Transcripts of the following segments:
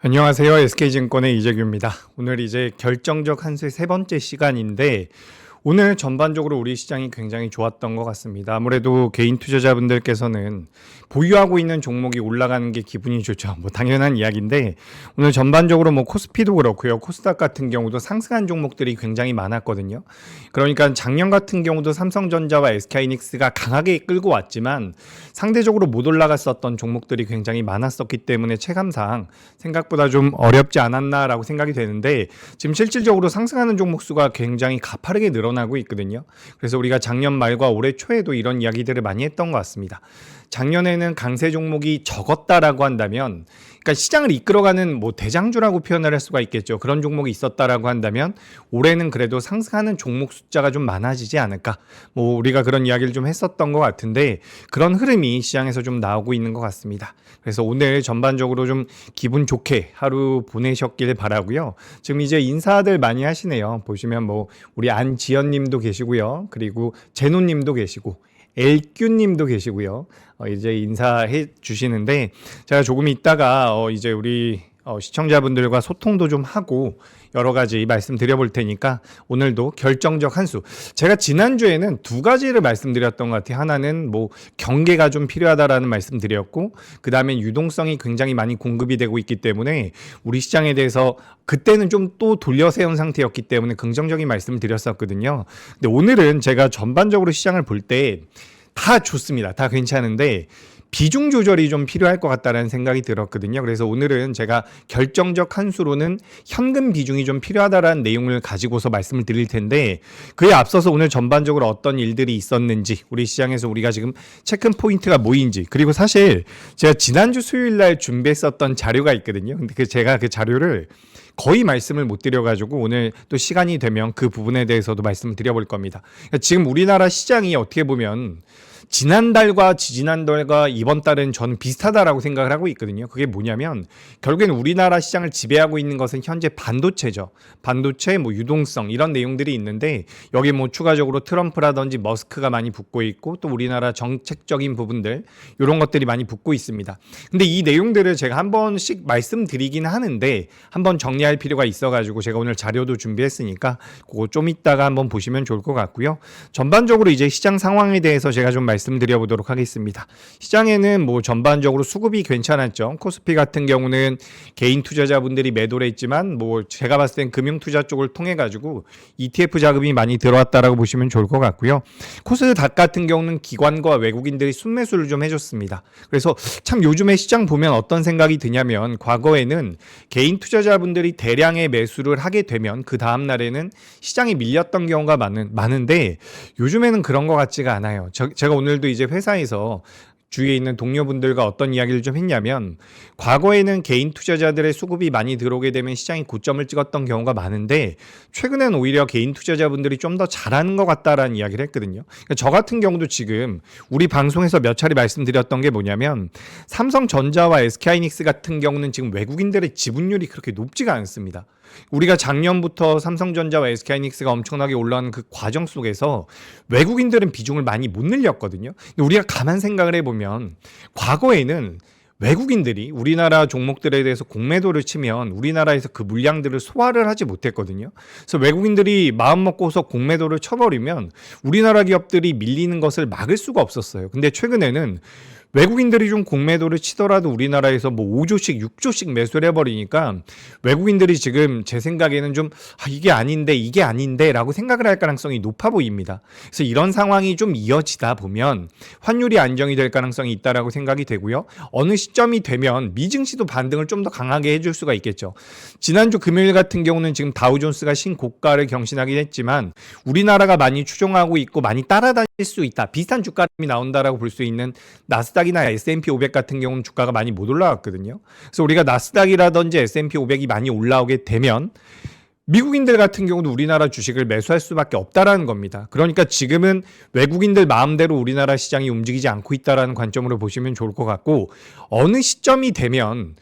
안녕하세요. SK증권의 이재규입니다. 오늘 이제 결정적 한수의 세 번째 시간인데 오늘 전반적으로 우리 시장이 굉장히 좋았던 것 같습니다. 아무래도 개인 투자자분들께서는 보유하고 있는 종목이 올라가는 게 기분이 좋죠. 당연한 이야기인데 오늘 전반적으로 코스피도 그렇고요. 코스닥 같은 경우도 상승한 종목들이 굉장히 많았거든요. 그러니까 작년 같은 경우도 삼성전자와 SK하이닉스가 강하게 끌고 왔지만 상대적으로 못 올라갔었던 종목들이 굉장히 많았었기 때문에 체감상 생각보다 좀 어렵지 않았나라고 생각이 되는데 지금 실질적으로 상승하는 종목 수가 굉장히 가파르게 늘어나고 있거든요. 그래서 우리가 작년 말과 올해 초에도 이런 이야기들을 많이 했던 것 같습니다. 작년에는 강세 종목이 적었다라고 한다면, 그러니까 시장을 이끌어가는 대장주라고 표현을 할 수가 있겠죠. 그런 종목이 있었다라고 한다면 올해는 그래도 상승하는 종목 숫자가 좀 많아지지 않을까. 우리가 그런 이야기를 좀 했었던 것 같은데 그런 흐름이 시장에서 좀 나오고 있는 것 같습니다. 그래서 오늘 전반적으로 좀 기분 좋게 하루 보내셨길 바라고요. 지금 이제 인사들 많이 하시네요. 보시면 우리 안지연님도 계시고요. 그리고 제노님도 계시고. 엘규님도 계시고요. 이제 인사해 주시는데 제가 조금 있다가 이제 우리 시청자분들과 소통도 좀 하고 여러 가지 말씀드려볼 테니까 오늘도 결정적 한 수. 제가 지난주에는 두 가지를 말씀드렸던 것 같아요. 하나는 경계가 좀 필요하다라는 말씀드렸고 그 다음에 유동성이 굉장히 많이 공급이 되고 있기 때문에 우리 시장에 대해서 그때는 좀 또 돌려세운 상태였기 때문에 긍정적인 말씀을 드렸었거든요. 근데 오늘은 제가 전반적으로 시장을 볼 때 다 좋습니다. 다 괜찮은데 비중 조절이 좀 필요할 것 같다는 생각이 들었거든요. 그래서 오늘은 제가 결정적 한 수로는 현금 비중이 좀 필요하다라는 내용을 가지고서 말씀을 드릴 텐데 그에 앞서서 오늘 전반적으로 어떤 일들이 있었는지 우리 시장에서 우리가 지금 체크 포인트가 뭐인지 그리고 사실 제가 지난주 수요일 날 준비했었던 자료가 있거든요. 근데 제가 그 자료를 거의 말씀을 못 드려가지고 오늘 또 시간이 되면 그 부분에 대해서도 말씀을 드려볼 겁니다. 그러니까 지금 우리나라 시장이 어떻게 보면 지난달과 지지난달과 이번 달은 저는 비슷하다라고 생각을 하고 있거든요. 그게 뭐냐면 결국엔 우리나라 시장을 지배하고 있는 것은 현재 반도체죠. 반도체, 유동성 이런 내용들이 있는데 여기 추가적으로 트럼프라든지 머스크가 많이 붙고 있고 또 우리나라 정책적인 부분들 이런 것들이 많이 붙고 있습니다. 근데 이 내용들을 제가 한 번씩 말씀드리긴 하는데 한번 정리할 필요가 있어가지고 제가 오늘 자료도 준비했으니까 그거 좀 이따가 한번 보시면 좋을 것 같고요. 전반적으로 이제 시장 상황에 대해서 제가 좀 말씀드려보도록 하겠습니다. 시장에는 전반적으로 수급이 괜찮았죠. 코스피 같은 경우는 개인 투자자분들이 매도를 했지만 제가 봤을 땐 금융투자 쪽을 통해 가지고 ETF 자금이 많이 들어왔다라고 보시면 좋을 것 같고요. 코스닥 같은 경우는 기관과 외국인들이 순매수를 좀 해줬습니다. 그래서 참 요즘에 시장 보면 어떤 생각이 드냐면 과거에는 개인 투자자분들이 대량의 매수를 하게 되면 그 다음 날에는 시장이 밀렸던 경우가 많은데 요즘에는 그런 것 같지가 않아요. 제가 오늘도 이제 회사에서 주위에 있는 동료분들과 어떤 이야기를 좀 했냐면 과거에는 개인 투자자들의 수급이 많이 들어오게 되면 시장이 고점을 찍었던 경우가 많은데 최근에는 오히려 개인 투자자분들이 좀 더 잘하는 것 같다라는 이야기를 했거든요. 그러니까 저 같은 경우도 지금 우리 방송에서 몇 차례 말씀드렸던 게 뭐냐면 삼성전자와 SK하이닉스 같은 경우는 지금 외국인들의 지분율이 그렇게 높지가 않습니다. 우리가 작년부터 삼성전자와 SK하이닉스가 엄청나게 올라오는 그 과정 속에서 외국인들은 비중을 많이 못 늘렸거든요. 근데 우리가 가만 생각을 해보면 과거에는 외국인들이 우리나라 종목들에 대해서 공매도를 치면 우리나라에서 그 물량들을 소화를 하지 못했거든요. 그래서 외국인들이 마음 먹고서 공매도를 쳐버리면 우리나라 기업들이 밀리는 것을 막을 수가 없었어요. 근데 최근에는 외국인들이 좀 공매도를 치더라도 우리나라에서 5조씩 6조씩 매수를 해버리니까 외국인들이 지금 제 생각에는 좀 이게 아닌데 라고 생각을 할 가능성이 높아 보입니다. 그래서 이런 상황이 좀 이어지다 보면 환율이 안정이 될 가능성이 있다라고 생각이 되고요. 어느 시점이 되면 미증시도 반등을 좀 더 강하게 해줄 수가 있겠죠. 지난주 금요일 같은 경우는 지금 다우존스가 신고가를 경신하긴 했지만 우리나라가 많이 추종하고 있고 많이 따라다닐 수 있다. 비슷한 주가름이 나온다라고 볼 수 있는 나스닥이나 S&P 500 같은 경우는 주가가 많이 못 올라왔거든요. 그래서 우리가 나스닥이라든지 S&P 500이 많이 올라오게 되면 미국인들 같은 경우도 우리나라 주식을 매수할 수밖에 없다라는 겁니다. 그러니까 지금은 외국인들 마음대로 우리나라 시장이 움직이지 않고 있다라는 관점으로 보시면 좋을 것 같고 어느 시점이 되면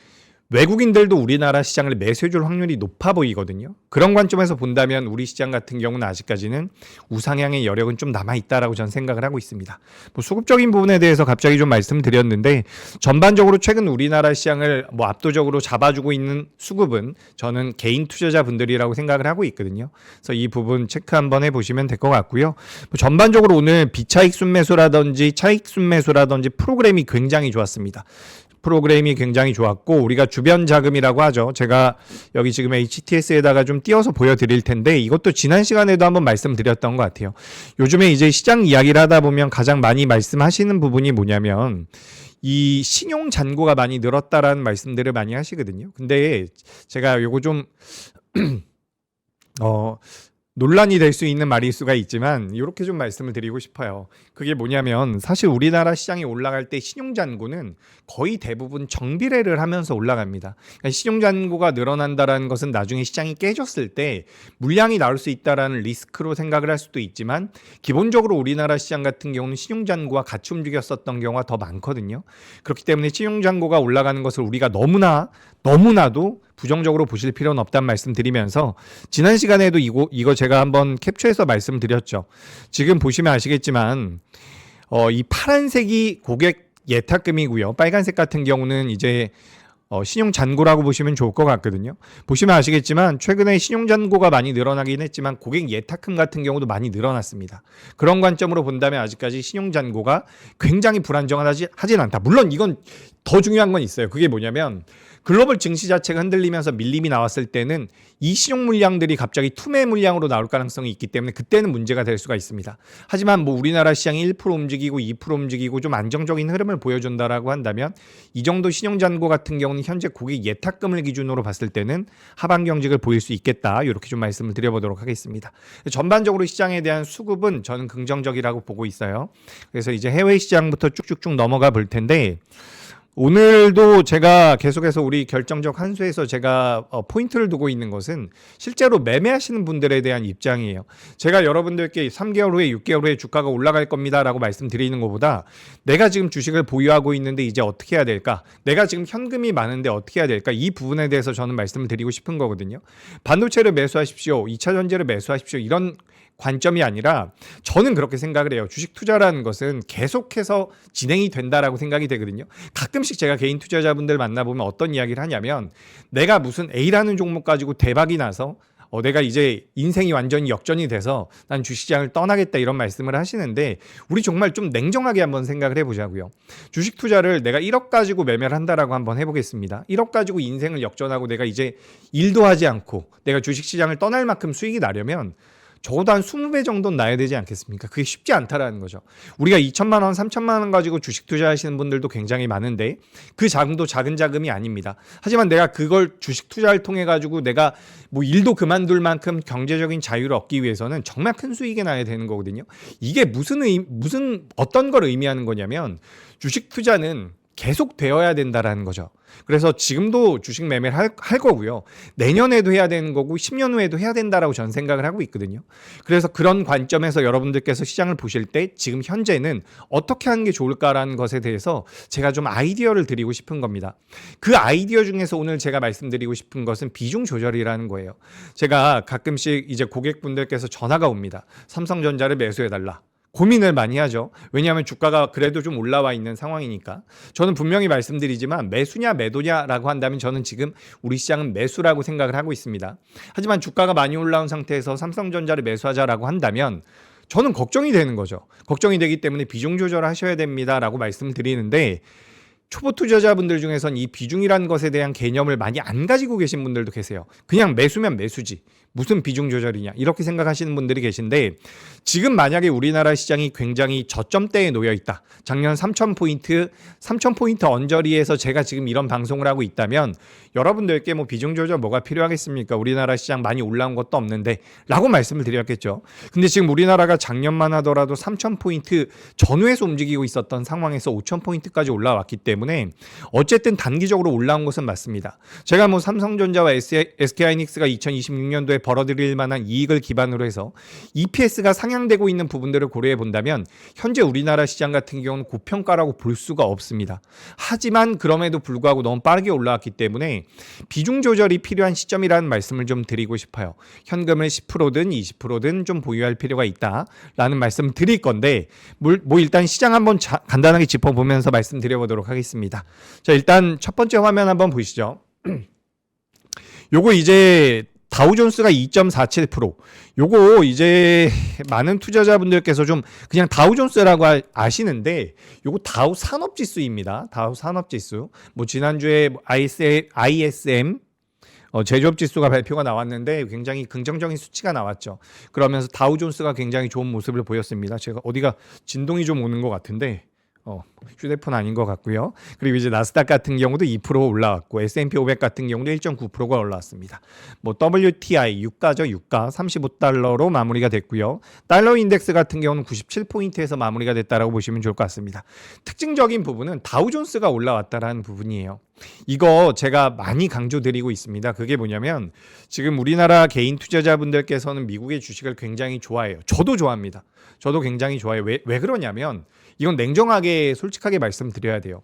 외국인들도 우리나라 시장을 매수해줄 확률이 높아 보이거든요. 그런 관점에서 본다면 우리 시장 같은 경우는 아직까지는 우상향의 여력은 좀 남아있다라고 저는 생각을 하고 있습니다. 뭐 수급적인 부분에 대해서 갑자기 좀 말씀드렸는데 전반적으로 최근 우리나라 시장을 뭐 압도적으로 잡아주고 있는 수급은 저는 개인 투자자분들이라고 생각을 하고 있거든요. 그래서 이 부분 체크 한번 해보시면 될 것 같고요. 뭐 전반적으로 오늘 비차익 순매수라든지 차익 순매수라든지 프로그램이 굉장히 좋았습니다. 프로그램이 굉장히 좋았고 우리가 주변 자금이라고 하죠. 제가 여기 지금 HTS에다가 좀 띄워서 보여드릴 텐데 이것도 지난 시간에도 한번 말씀드렸던 것 같아요. 요즘에 이제 시장 이야기를 하다 보면 가장 많이 말씀하시는 부분이 뭐냐면 이 신용 잔고가 많이 늘었다라는 말씀들을 많이 하시거든요. 근데 제가 요거 좀 논란이 될 수 있는 말일 수가 있지만 이렇게 좀 말씀을 드리고 싶어요. 그게 뭐냐면 사실 우리나라 시장이 올라갈 때 신용잔고는 거의 대부분 정비례를 하면서 올라갑니다. 그러니까 신용잔고가 늘어난다는 것은 나중에 시장이 깨졌을 때 물량이 나올 수 있다는 리스크로 생각을 할 수도 있지만 기본적으로 우리나라 시장 같은 경우는 신용잔고와 같이 움직였었던 경우가 더 많거든요. 그렇기 때문에 신용잔고가 올라가는 것을 우리가 너무나도 부정적으로 보실 필요는 없다는 말씀 드리면서 지난 시간에도 이거 제가 한번 캡처해서 말씀드렸죠. 지금 보시면 아시겠지만 이 파란색이 고객 예탁금이고요. 빨간색 같은 경우는 이제 신용잔고라고 보시면 좋을 것 같거든요. 보시면 아시겠지만 최근에 신용잔고가 많이 늘어나긴 했지만 고객 예탁금 같은 경우도 많이 늘어났습니다. 그런 관점으로 본다면 아직까지 신용잔고가 굉장히 불안정하진 않다. 물론 이건 더 중요한 건 있어요. 그게 뭐냐면 글로벌 증시 자체가 흔들리면서 밀림이 나왔을 때는 이 신용 물량들이 갑자기 투매 물량으로 나올 가능성이 있기 때문에 그때는 문제가 될 수가 있습니다. 하지만 뭐 우리나라 시장이 1% 움직이고 2% 움직이고 좀 안정적인 흐름을 보여준다라고 한다면 이 정도 신용잔고 같은 경우는 현재 고객 예탁금을 기준으로 봤을 때는 하반 경직을 보일 수 있겠다. 이렇게 좀 말씀을 드려보도록 하겠습니다. 전반적으로 시장에 대한 수급은 저는 긍정적이라고 보고 있어요. 그래서 이제 해외 시장부터 쭉쭉쭉 넘어가 볼 텐데 오늘도 제가 계속해서 우리 결정적 한수에서 제가 포인트를 두고 있는 것은 실제로 매매하시는 분들에 대한 입장이에요. 제가 여러분들께 3개월 후에 6개월 후에 주가가 올라갈 겁니다 라고 말씀드리는 것보다 내가 지금 주식을 보유하고 있는데 이제 어떻게 해야 될까? 내가 지금 현금이 많은데 어떻게 해야 될까? 이 부분에 대해서 저는 말씀을 드리고 싶은 거거든요. 반도체를 매수하십시오. 2차 전지를 매수하십시오. 이런 관점이 아니라 저는 그렇게 생각을 해요. 주식 투자라는 것은 계속해서 진행이 된다라고 생각이 되거든요. 가끔씩 제가 개인 투자자분들 만나보면 어떤 이야기를 하냐면 내가 무슨 A라는 종목 가지고 대박이 나서 내가 이제 인생이 완전히 역전이 돼서 난 주식시장을 떠나겠다 이런 말씀을 하시는데 우리 정말 좀 냉정하게 한번 생각을 해보자고요. 주식 투자를 내가 1억 가지고 매매를 한다라고 한번 해보겠습니다. 1억 가지고 인생을 역전하고 내가 이제 일도 하지 않고 내가 주식시장을 떠날 만큼 수익이 나려면 적어도 한 20배 정도는 나야 되지 않겠습니까? 그게 쉽지 않다라는 거죠. 우리가 2천만 원, 3천만 원 가지고 주식 투자하시는 분들도 굉장히 많은데 그 자금도 작은 자금이 아닙니다. 하지만 내가 그걸 주식 투자를 통해 가지고 내가 뭐 일도 그만둘 만큼 경제적인 자유를 얻기 위해서는 정말 큰 수익이 나야 되는 거거든요. 이게 어떤 걸 의미하는 거냐면 주식 투자는 계속 되어야 된다라는 거죠. 그래서 지금도 주식 매매를 할 거고요. 내년에도 해야 되는 거고 10년 후에도 해야 된다라고 저는 생각을 하고 있거든요. 그래서 그런 관점에서 여러분들께서 시장을 보실 때 지금 현재는 어떻게 하는 게 좋을까라는 것에 대해서 제가 좀 아이디어를 드리고 싶은 겁니다. 그 아이디어 중에서 오늘 제가 말씀드리고 싶은 것은 비중 조절이라는 거예요. 제가 가끔씩 이제 고객분들께서 전화가 옵니다. 삼성전자를 매수해달라. 고민을 많이 하죠. 왜냐하면 주가가 그래도 좀 올라와 있는 상황이니까. 저는 분명히 말씀드리지만 매수냐 매도냐라고 한다면 저는 지금 우리 시장은 매수라고 생각을 하고 있습니다. 하지만 주가가 많이 올라온 상태에서 삼성전자를 매수하자라고 한다면 저는 걱정이 되는 거죠. 걱정이 되기 때문에 비중 조절하셔야 됩니다라고 말씀드리는데 초보 투자자분들 중에선 이 비중이라는 것에 대한 개념을 많이 안 가지고 계신 분들도 계세요. 그냥 매수면 매수지. 무슨 비중 조절이냐 이렇게 생각하시는 분들이 계신데 지금 만약에 우리나라 시장이 굉장히 저점대에 놓여 있다. 작년 3,000포인트 언저리에서 제가 지금 이런 방송을 하고 있다면 여러분들께 뭐 비중 조절 뭐가 필요하겠습니까? 우리나라 시장 많이 올라온 것도 없는데 라고 말씀을 드렸겠죠. 근데 지금 우리나라가 작년만 하더라도 3,000포인트 전후에서 움직이고 있었던 상황에서 5,000포인트까지 올라왔기 때문에 때문에 어쨌든 단기적으로 올라온 것은 맞습니다. 제가 뭐 삼성전자와 SK하이닉스가 2026년도에 벌어들일 만한 이익을 기반으로 해서 EPS가 상향되고 있는 부분들을 고려해 본다면 현재 우리나라 시장 같은 경우는 고평가라고 볼 수가 없습니다. 하지만 그럼에도 불구하고 너무 빠르게 올라왔기 때문에 비중 조절이 필요한 시점이라는 말씀을 좀 드리고 싶어요. 현금을 10%든 20%든 좀 보유할 필요가 있다라는 말씀 드릴 건데 뭐 일단 시장 한번 간단하게 짚어보면서 말씀드려보도록 하겠습니다. 자, 일단 첫 번째 화면 한번 보시죠. 요거 이제 다우존스가 2.47%. 요거 이제 많은 투자자분들께서 좀 그냥 다우존스라고 아시는데 요거 다우 산업지수입니다. 다우 산업지수. 뭐 지난주에 ISM 제조업 지수가 발표가 나왔는데 굉장히 긍정적인 수치가 나왔죠. 그러면서 다우존스가 굉장히 좋은 모습을 보였습니다. 제가 어디가 진동이 좀 오는 것 같은데 휴대폰 아닌 것 같고요. 그리고 이제 나스닥 같은 경우도 2% 올라왔고 S&P 500 같은 경우도 1.9%가 올라왔습니다. 뭐 WTI 유가죠. 유가 35달러로 마무리가 됐고요. 달러 인덱스 같은 경우는 97포인트에서 마무리가 됐다라고 보시면 좋을 것 같습니다. 특징적인 부분은 다우존스가 올라왔다라는 부분이에요. 이거 제가 많이 강조드리고 있습니다. 그게 뭐냐면 지금 우리나라 개인 투자자분들께서는 미국의 주식을 굉장히 좋아해요. 저도 좋아합니다. 저도 굉장히 좋아해요. 왜 그러냐면 이건 냉정하게 솔직하게 말씀드려야 돼요.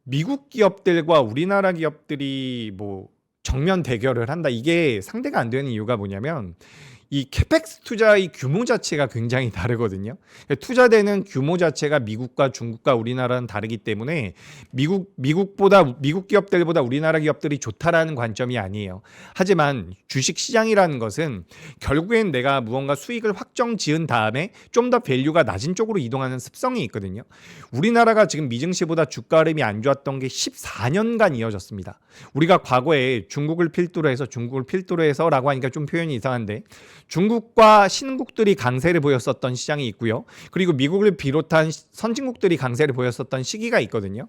미국 기업들과 우리나라 기업들이 뭐 정면 대결을 한다. 이게 상대가 안 되는 이유가 뭐냐면 이 캐펙스 투자의 규모 자체가 굉장히 다르거든요. 투자되는 규모 자체가 미국과 중국과 우리나라는 다르기 때문에 미국 기업들보다 우리나라 기업들이 좋다라는 관점이 아니에요. 하지만 주식 시장이라는 것은 결국엔 내가 무언가 수익을 확정 지은 다음에 좀 더 밸류가 낮은 쪽으로 이동하는 습성이 있거든요. 우리나라가 지금 미증시보다 주가 흐름이 안 좋았던 게 14년간 이어졌습니다. 우리가 과거에 중국을 필두로 해서라고 하니까 좀 표현이 이상한데 중국과 신국들이 강세를 보였었던 시장이 있고요. 그리고 미국을 비롯한 선진국들이 강세를 보였었던 시기가 있거든요.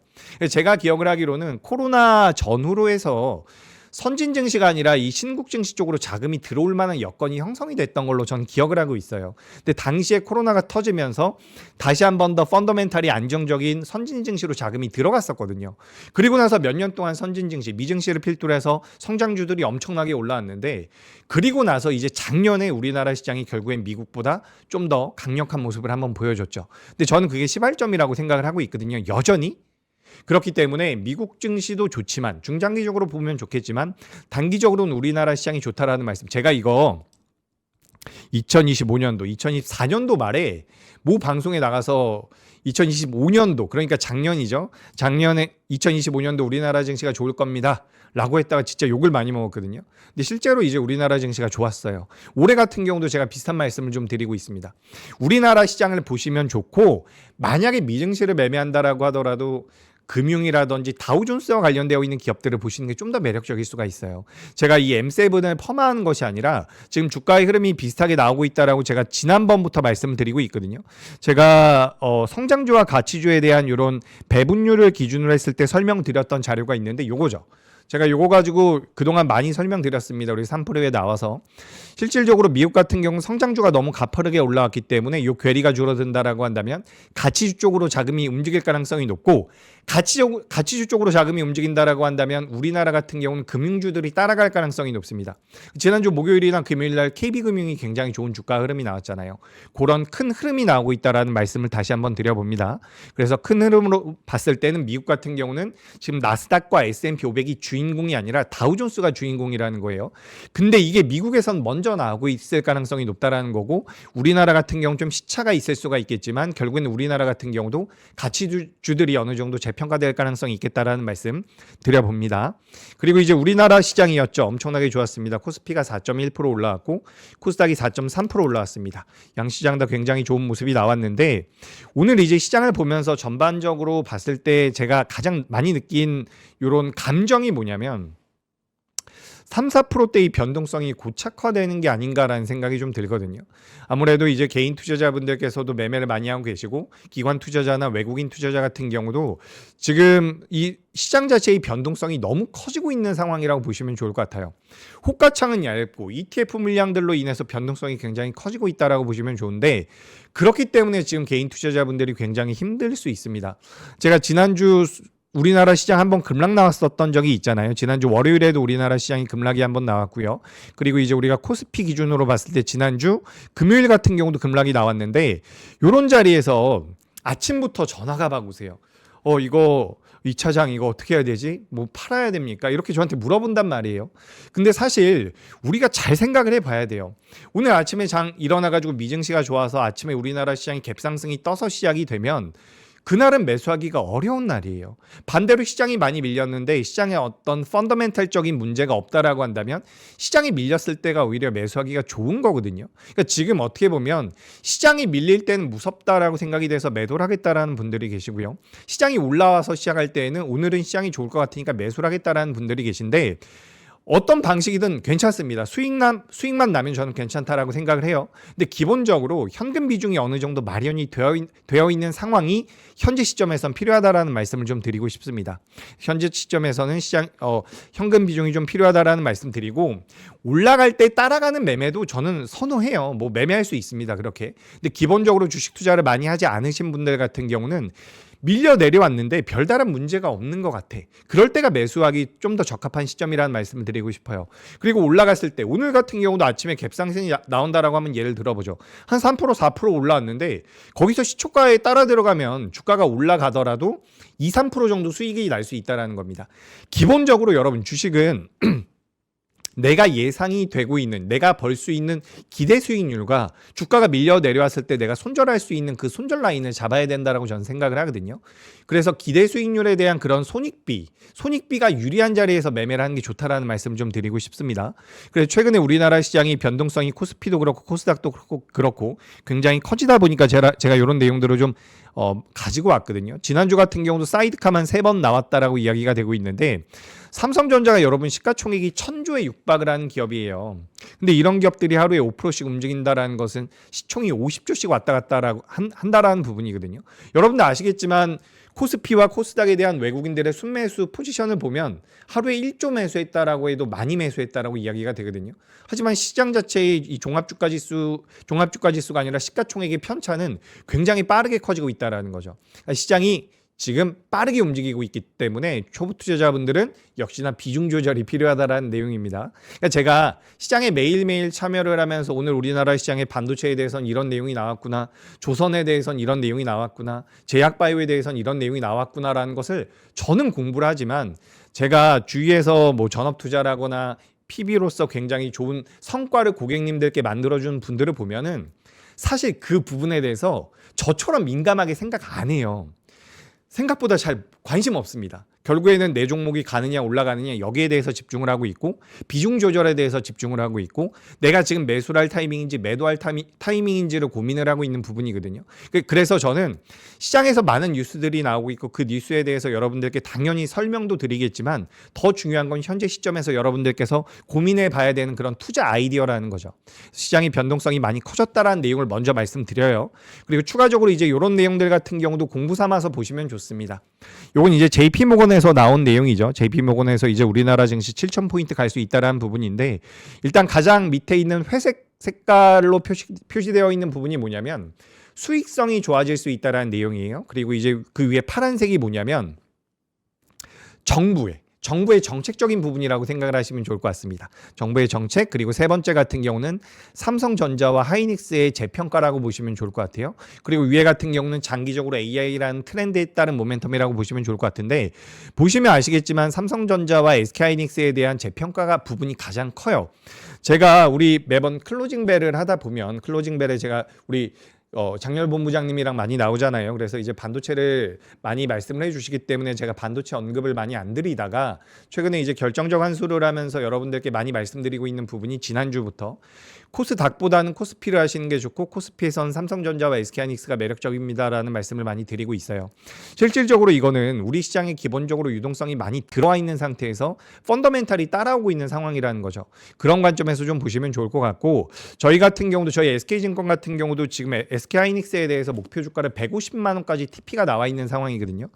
제가 기억을 하기로는 코로나 전후로 해서 선진 증시가 아니라 이 신국 증시 쪽으로 자금이 들어올 만한 여건이 형성이 됐던 걸로 저는 기억을 하고 있어요. 근데 당시에 코로나가 터지면서 다시 한 번 더 펀더멘탈이 안정적인 선진 증시로 자금이 들어갔었거든요. 그리고 나서 몇 년 동안 선진 증시, 미증시를 필두로 해서 성장주들이 엄청나게 올라왔는데 그리고 나서 이제 작년에 우리나라 시장이 결국엔 미국보다 좀 더 강력한 모습을 한번 보여줬죠. 근데 저는 그게 시발점이라고 생각을 하고 있거든요. 여전히. 그렇기 때문에 미국 증시도 좋지만 중장기적으로 보면 좋겠지만 단기적으로는 우리나라 시장이 좋다라는 말씀. 제가 이거 2025년도, 2024년도 말에 모 방송에 나가서 2025년도 그러니까 작년이죠. 작년에 2025년도 우리나라 증시가 좋을 겁니다. 라고 했다가 진짜 욕을 많이 먹었거든요. 근데 실제로 이제 우리나라 증시가 좋았어요. 올해 같은 경우도 제가 비슷한 말씀을 좀 드리고 있습니다. 우리나라 시장을 보시면 좋고 만약에 미증시를 매매한다라고 하더라도 금융이라든지 다우존스와 관련되어 있는 기업들을 보시는 게 좀 더 매력적일 수가 있어요. 제가 이 M7을 펌하는 것이 아니라 지금 주가의 흐름이 비슷하게 나오고 있다라고 제가 지난번부터 말씀드리고 있거든요. 제가 성장주와 가치주에 대한 이런 배분율을 기준으로 했을 때 설명드렸던 자료가 있는데 요거죠. 제가 요거 가지고 그동안 많이 설명드렸습니다. 우리 3프로에 나와서. 실질적으로 미국 같은 경우는 성장주가 너무 가파르게 올라왔기 때문에 요 괴리가 줄어든다라고 한다면 가치주 쪽으로 자금이 움직일 가능성이 높고 가치주 쪽으로 자금이 움직인다라고 한다면 우리나라 같은 경우는 금융주들이 따라갈 가능성이 높습니다. 지난주 목요일이나 금요일날 KB금융이 굉장히 좋은 주가 흐름이 나왔잖아요. 그런 큰 흐름이 나오고 있다라는 말씀을 다시 한번 드려봅니다. 그래서 큰 흐름으로 봤을 때는 미국 같은 경우는 지금 나스닥과 S&P 500이 주인공이 아니라 다우존스가 주인공이라는 거예요. 근데 이게 미국에선 먼저 나오고 있을 가능성이 높다라는 거고 우리나라 같은 경우 좀 시차가 있을 수가 있겠지만 결국에는 우리나라 같은 경우도 가치주들이 어느 정도 재평가될 가능성이 있겠다라는 말씀 드려봅니다. 그리고 이제 우리나라 시장이었죠. 엄청나게 좋았습니다. 코스피가 4.1% 올라왔고 코스닥이 4.3% 올라왔습니다. 양시장 다 굉장히 좋은 모습이 나왔는데 오늘 이제 시장을 보면서 전반적으로 봤을 때 제가 가장 많이 느낀 이런 감정이 뭐냐면 3, 4%대의 변동성이 고착화되는 게 아닌가라는 생각이 좀 들거든요. 아무래도 이제 개인 투자자분들께서도 매매를 많이 하고 계시고 기관 투자자나 외국인 투자자 같은 경우도 지금 이 시장 자체의 변동성이 너무 커지고 있는 상황이라고 보시면 좋을 것 같아요. 호가창은 얇고 ETF 물량들로 인해서 변동성이 굉장히 커지고 있다라고 보시면 좋은데 그렇기 때문에 지금 개인 투자자분들이 굉장히 힘들 수 있습니다. 제가 지난주 우리나라 시장 한번 급락 나왔었던 적이 있잖아요. 지난주 월요일에도 우리나라 시장이 급락이 한번 나왔고요. 그리고 이제 우리가 코스피 기준으로 봤을 때 지난주 금요일 같은 경우도 급락이 나왔는데 요런 자리에서 아침부터 전화가 받으세요. 이거 이 차장 이거 어떻게 해야 되지? 뭐 팔아야 됩니까? 이렇게 저한테 물어본단 말이에요. 근데 사실 우리가 잘 생각을 해봐야 돼요. 오늘 아침에 장 일어나가지고 미증시가 좋아서 아침에 우리나라 시장이 갭상승이 떠서 시작이 되면 그날은 매수하기가 어려운 날이에요. 반대로 시장이 많이 밀렸는데 시장에 어떤 펀더멘탈적인 문제가 없다라고 한다면 시장이 밀렸을 때가 오히려 매수하기가 좋은 거거든요. 그러니까 지금 어떻게 보면 시장이 밀릴 때는 무섭다라고 생각이 돼서 매도를 하겠다라는 분들이 계시고요. 시장이 올라와서 시작할 때에는 오늘은 시장이 좋을 것 같으니까 매수를 하겠다라는 분들이 계신데 어떤 방식이든 괜찮습니다. 수익만 나면 저는 괜찮다라고 생각을 해요. 근데 기본적으로 현금 비중이 어느 정도 마련이 되어 있는 상황이 현재 시점에선 필요하다라는 말씀을 좀 드리고 싶습니다. 현재 시점에서는 현금 비중이 좀 필요하다라는 말씀 드리고 올라갈 때 따라가는 매매도 저는 선호해요. 뭐 매매할 수 있습니다. 그렇게. 근데 기본적으로 주식 투자를 많이 하지 않으신 분들 같은 경우는 밀려 내려왔는데 별다른 문제가 없는 것 같아. 그럴 때가 매수하기 좀 더 적합한 시점이라는 말씀을 드리고 싶어요. 그리고 올라갔을 때 오늘 같은 경우도 아침에 갭상승이 나온다라고 하면 예를 들어보죠. 한 3% 4% 올라왔는데 거기서 시초가에 따라 들어가면 주가가 올라가더라도 2, 3% 정도 수익이 날 수 있다는 겁니다. 기본적으로 여러분 주식은 내가 예상이 되고 있는 내가 벌 수 있는 기대 수익률과 주가가 밀려 내려왔을 때 내가 손절할 수 있는 그 손절 라인을 잡아야 된다라고 저는 생각을 하거든요. 그래서 기대 수익률에 대한 그런 손익비가 유리한 자리에서 매매를 하는 게 좋다라는 말씀 좀 드리고 싶습니다. 그래서 최근에 우리나라 시장이 변동성이 코스피도 그렇고 코스닥도 그렇고 굉장히 커지다 보니까 제가 이런 내용들을 좀 가지고 왔거든요. 지난주 같은 경우도 사이드카만 3번 나왔다라고 이야기가 되고 있는데 삼성전자가 여러분 시가총액이 1000조에 육박을 하는 기업이에요. 근데 이런 기업들이 하루에 5%씩 움직인다라는 것은 시총이 50조씩 왔다 갔다 한다라는 부분이거든요. 여러분들 아시겠지만 코스피와 코스닥에 대한 외국인들의 순매수 포지션을 보면 하루에 1조 매수했다라고 해도 많이 매수했다라고 이야기가 되거든요. 하지만 시장 자체의 이 종합주가지수가 아니라 시가총액의 편차는 굉장히 빠르게 커지고 있다라는 거죠. 그러니까 시장이 지금 빠르게 움직이고 있기 때문에 초보 투자자분들은 역시나 비중 조절이 필요하다라는 내용입니다. 그러니까 제가 시장에 매일매일 참여를 하면서 오늘 우리나라 시장의 반도체에 대해서는 이런 내용이 나왔구나, 조선에 대해서는 이런 내용이 나왔구나, 제약바이오에 대해서는 이런 내용이 나왔구나라는 것을 저는 공부를 하지만 제가 주위에서 뭐 전업 투자라거나 PB로서 굉장히 좋은 성과를 고객님들께 만들어준 분들을 보면은 사실 그 부분에 대해서 저처럼 민감하게 생각 안 해요. 생각보다 잘 관심 없습니다. 결국에는 내 종목이 가느냐 올라가느냐 여기에 대해서 집중을 하고 있고 비중 조절에 대해서 집중을 하고 있고 내가 지금 매수를 할 타이밍인지 매도할 타이밍인지를 고민을 하고 있는 부분이거든요. 그래서 저는 시장에서 많은 뉴스들이 나오고 있고 그 뉴스에 대해서 여러분들께 당연히 설명도 드리겠지만 더 중요한 건 현재 시점에서 여러분들께서 고민해 봐야 되는 그런 투자 아이디어라는 거죠. 시장의 변동성이 많이 커졌다라는 내용을 먼저 말씀드려요. 그리고 추가적으로 이제 이런 내용들 같은 경우도 공부 삼아서 보시면 좋습니다. 요건 이제 JP모건에서 나온 내용이죠. JP모건에서 이제 우리나라 증시 7,000포인트 갈 수 있다라는 부분인데 일단 가장 밑에 있는 회색 색깔로 표시되어 있는 부분이 뭐냐면 수익성이 좋아질 수 있다라는 내용이에요. 그리고 이제 그 위에 파란색이 뭐냐면 정부의 정책적인 부분이라고 생각을 하시면 좋을 것 같습니다. 정부의 정책 그리고 세 번째 같은 경우는 삼성전자와 하이닉스의 재평가라고 보시면 좋을 것 같아요. 그리고 위에 같은 경우는 장기적으로 AI라는 트렌드에 따른 모멘텀이라고 보시면 좋을 것 같은데 보시면 아시겠지만 삼성전자와 SK하이닉스에 대한 재평가가 부분이 가장 커요. 제가 우리 매번 클로징벨을 하다 보면 클로징벨에 제가 우리 장렬 본부장님이랑 많이 나오잖아요. 그래서 이제 반도체를 많이 말씀을 해주시기 때문에 제가 반도체 언급을 많이 안 드리다가 최근에 이제 결정적 환수를 하면서 여러분들께 많이 말씀드리고 있는 부분이 지난주부터 코스닥보다는 코스피를 하시는 게 좋고 코스피에선 삼성전자와 SK하이닉스가 매력적입니다라는 말씀을 많이 드리고 있어요. 실질적으로 이거는 우리 시장에 기본적으로 유동성이 많이 들어와 있는 상태에서 펀더멘탈이 따라오고 있는 상황이라는 거죠. 그런 관점에서 좀 보시면 좋을 것 같고 저희 같은 경우도 저희 SK증권 같은 경우도 지금 SK하이닉스에 대해서 목표 주가를 150만 원까지 TP가 나와 있는 상황이거든요.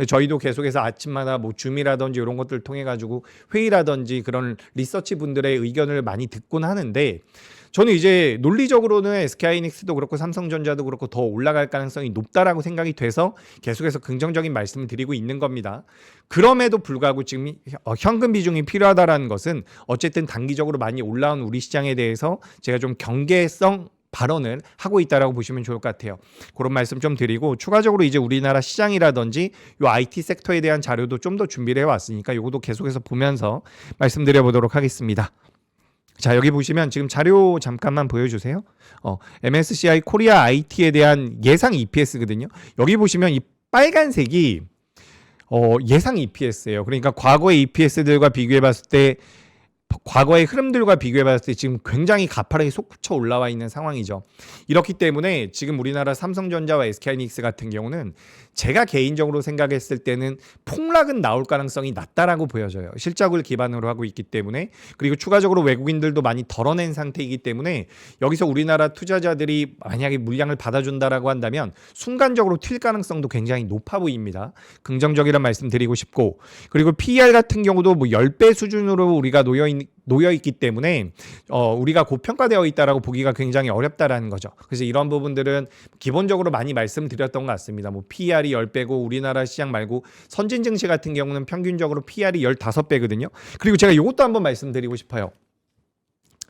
저희도 계속해서 아침마다 뭐 줌이라든지 이런 것들을 통해 가지고 회의라든지 그런 리서치 분들의 의견을 많이 듣곤 하는데 저는 이제 논리적으로는 SK하이닉스도 그렇고 삼성전자도 그렇고 더 올라갈 가능성이 높다라고 생각이 돼서 계속해서 긍정적인 말씀을 드리고 있는 겁니다. 그럼에도 불구하고 지금 현금 비중이 필요하다라는 것은 어쨌든 단기적으로 많이 올라온 우리 시장에 대해서 제가 좀 경계성 발언을 하고 있다라고 보시면 좋을 것 같아요. 그런 말씀 좀 드리고 추가적으로 이제 우리나라 시장이라든지 요 IT 섹터에 대한 자료도 좀 더 준비를 해왔으니까 요것도 계속해서 보면서 말씀드려 보도록 하겠습니다. 자, 여기 보시면 지금 자료 잠깐만 보여주세요. MSCI 코리아 IT에 대한 예상 EPS거든요. 여기 보시면 이 빨간색이 예상 EPS예요. 그러니까 과거의 EPS들과 비교해 봤을 때 과거의 흐름들과 비교해 봤을 때 지금 굉장히 가파르게 솟구쳐 올라와 있는 상황이죠. 이렇기 때문에 지금 우리나라 삼성전자와 SK하이닉스 같은 경우는 제가 개인적으로 생각했을 때는 폭락은 나올 가능성이 낮다라고 보여져요. 실적을 기반으로 하고 있기 때문에, 그리고 추가적으로 외국인들도 많이 덜어낸 상태이기 때문에 여기서 우리나라 투자자들이 만약에 물량을 받아준다라고 한다면 순간적으로 튈 가능성도 굉장히 높아 보입니다. 긍정적이란 말씀 드리고 싶고, 그리고 PER 같은 경우도 뭐 10배 수준으로 우리가 놓여 있기 때문에 우리가 고평가되어 있다라고 보기가 굉장히 어렵다라는 거죠. 그래서 이런 부분들은 기본적으로 많이 말씀드렸던 것 같습니다. 뭐 PER이 10배고 우리나라 시장 말고 선진 증시 같은 경우는 평균적으로 PER이 15배거든요. 그리고 제가 이것도 한번 말씀드리고 싶어요.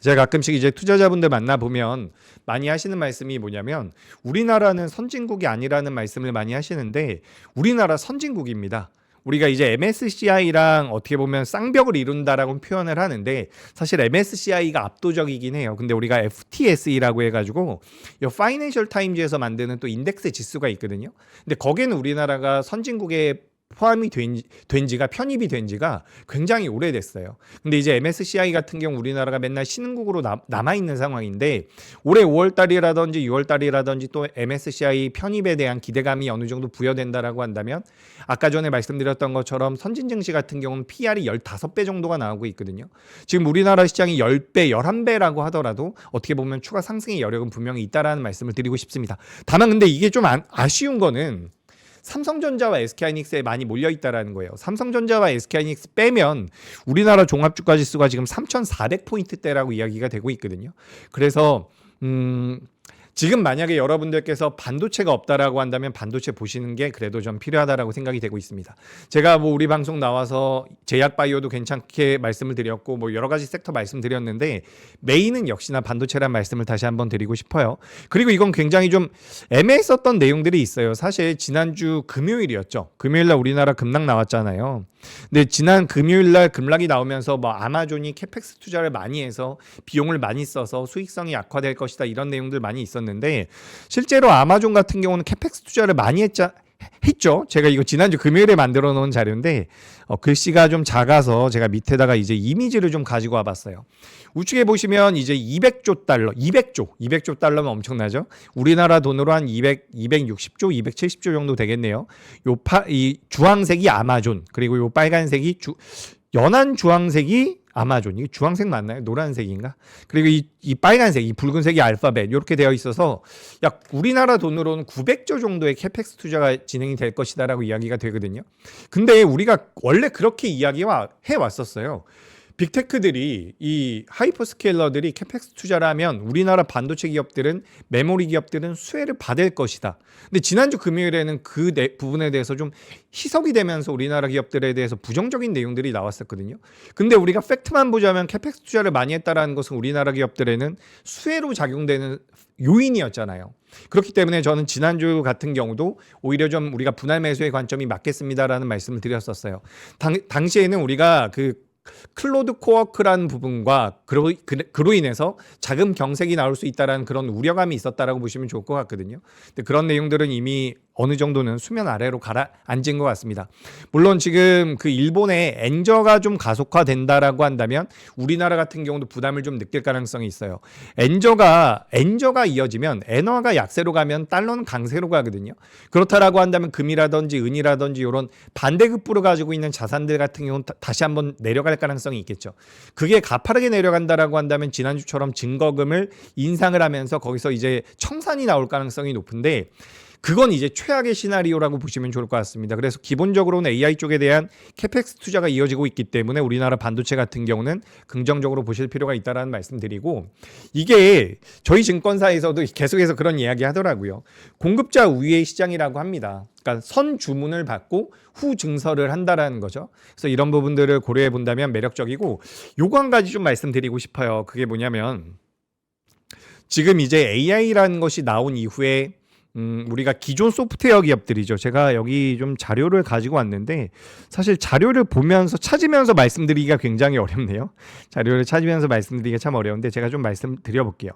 제가 가끔씩 이제 투자자분들 만나보면 많이 하시는 말씀이 뭐냐면 우리나라는 선진국이 아니라는 말씀을 많이 하시는데 우리나라 선진국입니다. 우리가 이제 MSCI랑 어떻게 보면 쌍벽을 이룬다라고 표현을 하는데 사실 MSCI가 압도적이긴 해요. 근데 우리가 FTSE라고 해가지고 이 파이낸셜 타임즈에서 만드는 또 인덱스 지수가 있거든요. 근데 거기는 우리나라가 선진국에 포함이 된 지가 편입이 된 지가 굉장히 오래됐어요. 근데 이제 MSCI 같은 경우 우리나라가 맨날 신흥국으로 남아 있는 상황인데 올해 5월 달이라든지 6월 달이라든지 또 MSCI 편입에 대한 기대감이 어느 정도 부여된다라고 한다면 아까 전에 말씀드렸던 것처럼 선진 증시 같은 경우는 PR이 15배 정도가 나오고 있거든요. 지금 우리나라 시장이 10배, 11배라고 하더라도 어떻게 보면 추가 상승의 여력은 분명히 있다라는 말씀을 드리고 싶습니다. 다만 근데 이게 좀 아쉬운 거는 삼성전자와 SK하이닉스에 많이 몰려있다라는 거예요. 삼성전자와 SK하이닉스 빼면 우리나라 종합주가지수가 지금 3,400포인트대라고 이야기가 되고 있거든요. 그래서 지금 만약에 여러분들께서 반도체가 없다라고 한다면 반도체 보시는 게 그래도 좀 필요하다라고 생각이 되고 있습니다. 제가 뭐 우리 방송 나와서 제약바이오도 괜찮게 말씀을 드렸고 뭐 여러 가지 섹터 말씀드렸는데 메인은 역시나 반도체란 말씀을 다시 한번 드리고 싶어요. 그리고 이건 굉장히 좀 애매했었던 내용들이 있어요. 사실 지난주 금요일이었죠. 금요일날 우리나라 급락 나왔잖아요. 근데 지난 금요일날 급락이 나오면서 뭐 아마존이 캐펙스 투자를 많이 해서 비용을 많이 써서 수익성이 악화될 것이다 이런 내용들 많이 있었는데 실제로 아마존 같은 경우는 캐펙스 투자를 많이 했죠. 제가 이거 지난주 금요일에 만들어 놓은 자료인데 글씨가 좀 작아서 제가 밑에다가 이제 이미지를 좀 가지고 와봤어요. 우측에 보시면 이제 200조 달러, 200조 달러면 엄청나죠. 우리나라 돈으로 한 260조, 270조 정도 되겠네요. 이 주황색이 아마존, 그리고 요 빨간색이 연한 주황색이 아마존. 이게 주황색 맞나요? 노란색인가? 그리고 이 빨간색, 이 붉은색이 알파벳 이렇게 되어 있어서 약 우리나라 돈으로는 900조 정도의 캐펙스 투자가 진행이 될 것이다라고 이야기가 되거든요. 근데 우리가 원래 그렇게 이야기해 왔었어요. 빅테크들이 이 하이퍼스케일러들이 캐펙스 투자를 하면 우리나라 반도체 기업들은 메모리 기업들은 수혜를 받을 것이다. 근데 지난주 금요일에는 그 부분에 대해서 좀 희석이 되면서 우리나라 기업들에 대해서 부정적인 내용들이 나왔었거든요. 근데 우리가 팩트만 보자면 캐펙스 투자를 많이 했다라는 것은 우리나라 기업들에는 수혜로 작용되는 요인이었잖아요. 그렇기 때문에 저는 지난주 같은 경우도 오히려 좀 우리가 분할 매수의 관점이 맞겠습니다라는 말씀을 드렸었어요. 당시에는 우리가 그 클로드 코워크라는 부분과 그로 인해서 자금 경색이 나올 수 있다는 그런 우려감이 있었다라고 보시면 좋을 것 같거든요. 근데 그런 내용들은 이미 어느 정도는 수면 아래로 가라앉은 것 같습니다. 물론 지금 그 일본의 엔저가 좀 가속화된다라고 한다면 우리나라 같은 경우도 부담을 좀 느낄 가능성이 있어요. 엔저가 이어지면 엔화가 약세로 가면 달러는 강세로 가거든요. 그렇다라고 한다면 금이라든지 은이라든지 이런 반대급부로 가지고 있는 자산들 같은 경우는 다시 한번 내려갈 가능성이 있겠죠. 그게 가파르게 내려간다라고 한다면 지난주처럼 증거금을 인상을 하면서 거기서 이제 청산이 나올 가능성이 높은데 그건 이제 최악의 시나리오라고 보시면 좋을 것 같습니다. 그래서 기본적으로는 AI 쪽에 대한 캐펙스 투자가 이어지고 있기 때문에 우리나라 반도체 같은 경우는 긍정적으로 보실 필요가 있다라는 말씀드리고, 이게 저희 증권사에서도 계속해서 그런 이야기 하더라고요. 공급자 우위의 시장이라고 합니다. 그러니까 선 주문을 받고 후 증설을 한다라는 거죠. 그래서 이런 부분들을 고려해 본다면 매력적이고, 요거 한 가지 좀 말씀드리고 싶어요. 그게 뭐냐면 지금 이제 AI라는 것이 나온 이후에 우리가 기존 소프트웨어 기업들이죠. 제가 여기 좀 자료를 가지고 왔는데 사실 자료를 보면서 찾으면서 말씀드리기가 굉장히 어렵네요. 자료를 찾으면서 말씀드리기가 참 어려운데 제가 좀 말씀드려 볼게요.